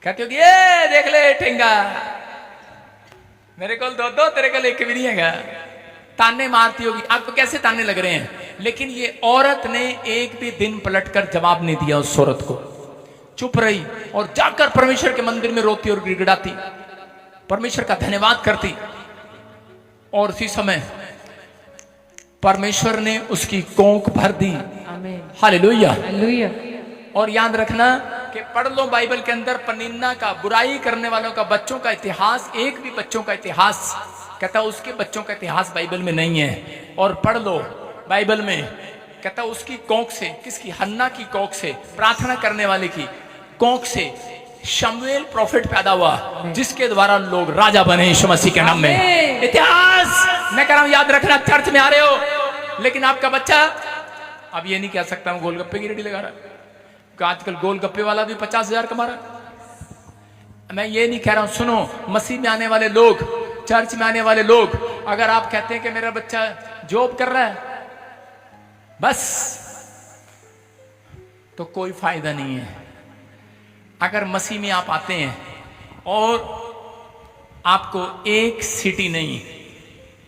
कहती होगी ये देख ले ठेंगा, मेरे को 2 तेरे को एक भी नहीं है। ताने मारती होगी। आपको कैसे ताने लग रहे हैं? लेकिन ये औरत ने एक भी दिन पलटकर जवाब नहीं दिया उस औरत को, चुप रही और जाकर परमेश्वर के मंदिर में रोती और गिड़गिड़ाती, परमेश्वर का धन्यवाद करती। और उसी समय परमेश्वर ने उसकी कोंख भर दी। आमीन। Hallelujah, hallelujah. और याद रखना कि पढ़ लो बाइबल के अंदर पनिन्ना का, बुराई करने वालों का बच्चों का इतिहास, एक भी बच्चों का इतिहास, कहता उसके बच्चों का इतिहास बाइबल में नहीं है। और पढ़ लो बाइबल में, कहता उसकी कोंख से, किसकी? हन्ना की कोंख से, प्रार्थना करने वाले की कोंख से शमूएल प्रॉफिट पैदा हुआ, जिसके द्वारा लोग राजा बने यीशु मसीह के नाम में। इतिहास मैं कह रहा हूं, याद रखना। चर्च में आ रहे हो लेकिन आपका बच्चा, अब ये नहीं कह सकता हूं गोलगप्पे की रेडी लगा रहा है, आजकल गोलगप्पे वाला भी 50,000 कमा रहा। मैं ये नहीं कह रहा हूं, सुनो, मसीह में आने वाले लोग, चर्च में आने वाले लोग, अगर आप कहते हैं कि मेरा बच्चा जॉब कर रहा है बस, तो कोई फायदा नहीं है। अगर मसीह में आप आते हैं और आपको एक सिटी नहीं,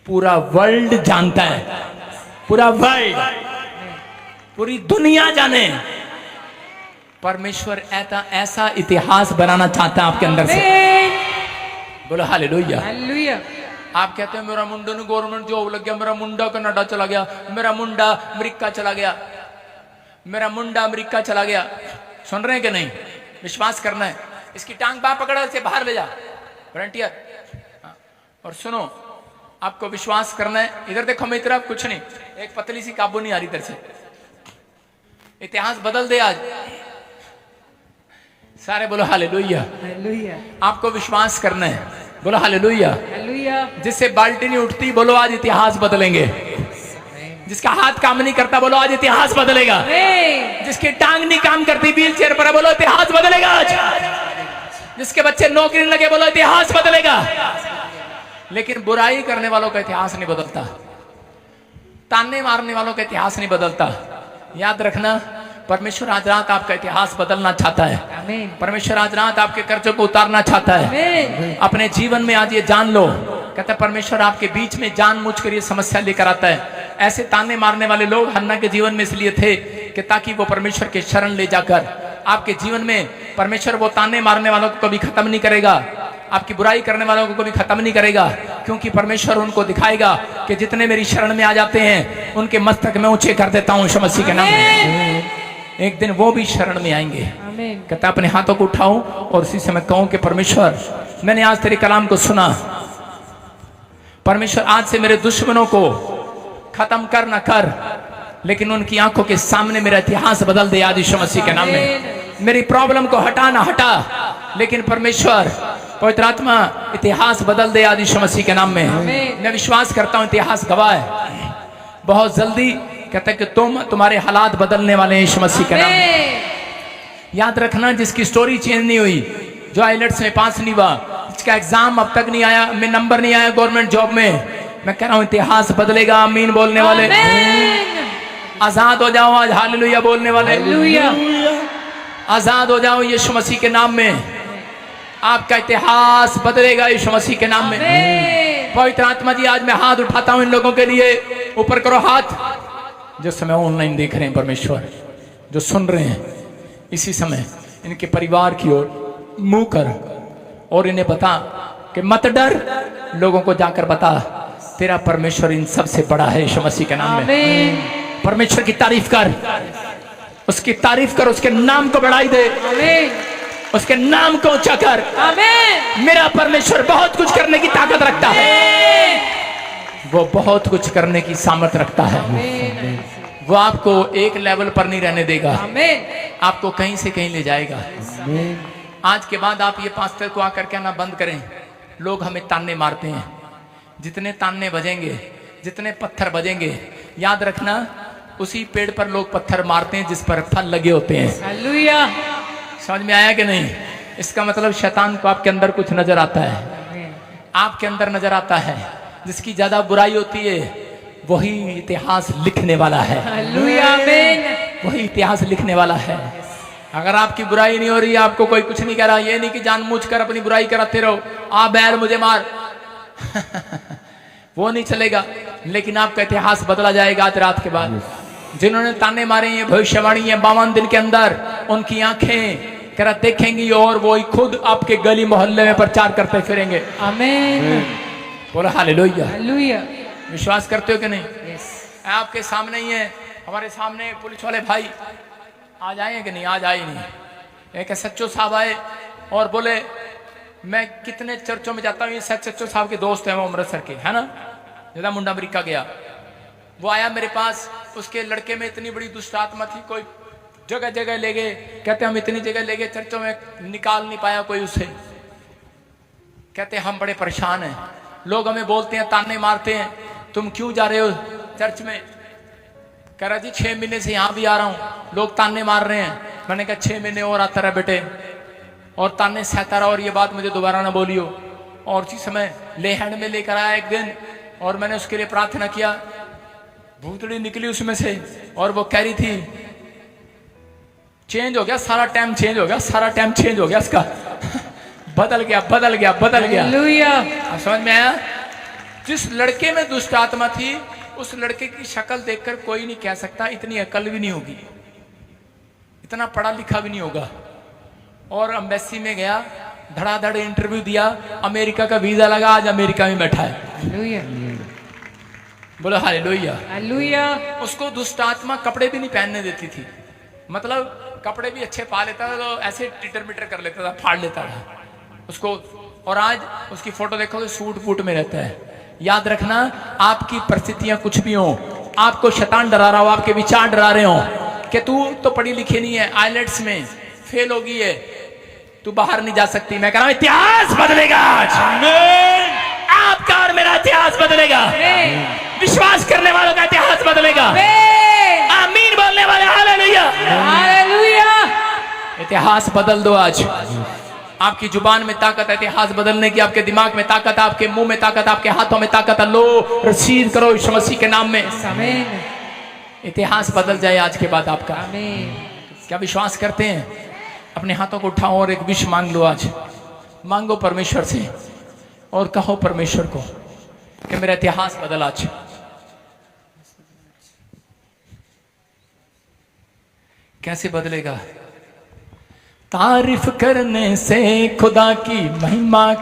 पूरा वर्ल्ड जानता है, पूरा वर्ल्ड, पूरी दुनिया जाने, परमेश्वर ऐसा इतिहास बनाना चाहता है आपके अंदर से। बोलो हालेलुया। हालेलुया। आप कहते हैं मेरा मुंडा ने गवर्नमेंट जॉब लग गया, मेरा मुंडा कनाडा चला गया, मेरा मुंडा अमेरिका चला गया, मेरा मुंडा अमेरिका चला गया। सुन रहे हैं कि नहीं? विश्वास करना है। इसकी टांग बाह पकड़ा, इसे बाहर ले जा, वॉलंटियर। और सुनो, आपको विश्वास करना है। इधर देखो मेरी तरफ, कुछ नहीं, एक पतली सी काबू नहीं आ रही इधर से। इतिहास बदल दे आज। सारे बोलो हालेलुया। हालेलुया, आपको विश्वास करना है, बोलो हालेलुया। हालेलुया, जिससे बाल्टी नहीं उठती, बोलो आज इतिहास बदलेंगे। जिसका हाथ काम नहीं करता, बोलो आज इतिहास बदलेगा। आमीन, जिसकी टांग नहीं काम करती, व्हील चेयर पर, बोलो इतिहास बदलेगा आज। जिसके बच्चे नौकरी नहीं लगे, बोलो इतिहास बदलेगा। लेकिन बुराई करने वालों का इतिहास नहीं बदलता, ताने मारने वालों का इतिहास नहीं बदलता। याद रखना, परमेश्वर आज रात आपका इतिहास बदलना चाहता है। आमीन, परमेश्वर आज रात आपके कर्जों को उतारना चाहता है। आमीन, अपने जीवन में आज ये जान लो, कहता है परमेश्वर आपके बीच में जानबूझकर ये समस्या लेकर आता है। ऐसे ताने मारने वाले लोग हन्ना के जीवन में इसलिए थे कि ताकि वो परमेश्वर के शरण ले जाकर आपके जीवन में परमेश्वर वो ताने मारने वालों को कभी खत्म नहीं करेगा, आपकी बुराई करने वालों को कभी खत्म नहीं करेगा, क्योंकि परमेश्वर उनको दिखाएगा कि जितने मेरी शरण में आ जाते हैं उनके मस्तक में ऊंचे कर देता हूं यीशु मसीह के नाम में। एक दिन वो भी शरण में आएंगे। आमीन, कहता अपने हाथों को उठाऊं और उसी समय कहूं कि परमेश्वर मैंने आज तेरे कलाम को सुना, परमेश्वर आज से मेरे दुश्मनों को खत्म कर ना कर, लेकिन उनकी आंखों के सामने मेरा इतिहास बदल दे आज यीशु मसीह के नाम में। मेरी प्रॉब्लम को हटा ना हटा, लेकिन परमेश्वर पवित्र आत्मा इतिहास बदल दे आज यीशु मसीह के नाम में। मैं विश्वास करता हूं इतिहास गवाह है, बहुत जल्दी कहता है कि तुम्हारे हालात बदलने वाले हैं यीशु मसीह के नाम में। याद रखना, जिसकी स्टोरी चेंज नहीं हुई, जो आइलेट्स में पास नहीं हुआ, जिसका एग्जाम अब तक नहीं आया, में नंबर नहीं आया गवर्नमेंट जॉब में, मैं कह रहा हूं इतिहास बदलेगा। आमीन बोलने वाले आजाद हो जाओ आज, हालेलुया बोलने वाले हालेलुया, आजाद हो जाओ यीशु मसीह के नाम में। आपका इतिहास बदलेगा यीशु मसीह के नाम में। पवित्र आत्मा जी आज मैं हाथ उठाता हूं इन लोगों के लिए, ऊपर करो हाथ। जो समय ऑनलाइन देख रहे हैं परमेश्वर, जो सुन रहे हैं इसी समय, इनके परिवार की ओर मुंह कर और इन्हें बता कि मत डर, लोगों को जाकर बता तेरा परमेश्वर इन सबसे बड़ा है यीशु मसीह के नाम में। परमेश्वर की तारीफ कर, उसकी तारीफ कर, उसके नाम को बढ़ाई दे, उसके नाम को ऊंचा कर। मेरा परमेश्वर बहुत कुछ करने की ताकत रखता है, वो बहुत कुछ करने की सामर्थ्य रखता है। वो आपको एक लेवल पर नहीं रहने देगा, आपको कहीं से कहीं ले जाएगा। आज के बाद आप ये पास्टर को आकर कहना बंद करें, लोग हमें ताने मारते हैं। जितने ताने बजेंगे, जितने पत्थर बजेंगे, याद रखना उसी पेड़ पर लोग पत्थर मारते हैं जिस पर फल लगे होते हैं। हालेलुया, समझ में आया कि नहीं? इसका मतलब शैतान को आपके अंदर कुछ नजर आता है, आपके अंदर नजर आता है। जिसकी ज्यादा बुराई होती है वही इतिहास लिखने वाला है। हालेलुया, आमीन, वही इतिहास लिखने वाला है। अगर आपकी बुराई नहीं हो रही, आपको कोई कुछ नहीं कह रहा, ये नहीं कि जानबूझकर अपनी बुराई कराते रहो, आ बैर मुझे मार वो नहीं चलेगा। लेकिन आपका इतिहास बदला जाएगा आज रात के बाद। जिन्होंने ताने मारे ये भविष्यवाणी है 52 दिन के अंदर, उनकी आंखें करा देखेंगी और वो ही खुद आपके गली मोहल्ले में प्रचार करते फिरेंगे। आमीन, बोलो हालेलुया। हालेलुया, विश्वास करते हो कि नहीं? यस, आपके सामने ही है, हमारे सामने पुलिस वाले भाई आज आए हैं कि नहीं? आज आए नहीं। एक सच्चो साहब आए और बोले मैं कितने चर्चों में जाता हूँ, ये सच्चो साहब के दोस्त हैं, वो अमृतसर के है ना, ज्यादा मुंडा अमेरिका गया। वो आया मेरे पास, उसके लड़के में इतनी बड़ी दुष्ट आत्मा थी, कोई जगह जगह ले गए, कहते हम इतनी जगह ले गए चर्चों में, निकाल नहीं पाया कोई उसे। कहते हम बड़े परेशान हैं, लोग हमें बोलते हैं, ताने मारते हैं, तुम क्यों जा रहे हो चर्च में? कह रहा जी 6 महीने से यहाँ भी आ रहा हूँ, लोग ताने मार रहे हैं। मैंने कहा 6 महीने और आता रहा बेटे, और ताने सहता रहा, और ये बात मुझे दोबारा ना बोलियो। और उसी समय ले हैंड में लेकर आया एक दिन, और मैंने उसके लिए प्रार्थना किया, भूतड़ी निकली उसमें से, और वो कह रही थी चेंज हो गया, सारा टाइम चेंज हो गया, सारा टाइम चेंज हो गया इसका बदल गया, बदल गया, बदल गया। हालेलुया, समझ में आया? जिस लड़के में दुष्ट आत्मा थी, उस लड़के की शक्ल देखकर कोई नहीं कह सकता इतनी अकल भी नहीं होगी, इतना पढ़ा लिखा भी नहीं होगा। और एम्बेसी में गया, धड़ाधड़ इंटरव्यू दिया, अमेरिका का वीजा लगा, आज अमेरिका में बैठा है। हालेलुया, बोलो हालेलुया। हालेलुया, उसको दुष्ट आत्मा कपड़े भी नहीं पहनने देती थी, मतलब कपड़े भी अच्छे पा लेता था तो ऐसे टिटर मिटर कर लेता था, फाड़ लेता था उसको। और आज उसकी फोटो देखोगे सूट बूट में रहता है, याद रखना, आपकी परिस्थितियां कुछ भी हो, आपको शैतान डरा रहा हो, आपके विचार डरा रहे हो कि तू तो पढ़ी लिखी नहीं है, आइलेट्स में फेल हो गई है, तू बाहर नहीं जा सकती, मैं कह रहा हूं इतिहास बदलेगा आज। आपका और मेरा इतिहास बदलेगा। विश्वास करने वालों का इतिहास बदलेगा। आमीन बोलने वाले हालेलुया। हालेलुया। इतिहास बदल दो आज। आपकी जुबान में ताकत है इतिहास बदलने की, आपके दिमाग में ताकत है, आपके मुंह में ताकत है, आपके हाथों में ताकत है। लो रिसीव करो यीशु मसीह के नाम में। आमीन। इतिहास बदल जाए आज के बाद आपका। आमीन। क्या विश्वास करते हैं? अपने हाथों को उठाओ और एक विश मांग लो आज। मांगो परमेश्वर से और कहो परमेश्वर को कि मेरा इतिहास बदल आज। कैसे बदलेगा? तारीफ करने से खुदा की महिमा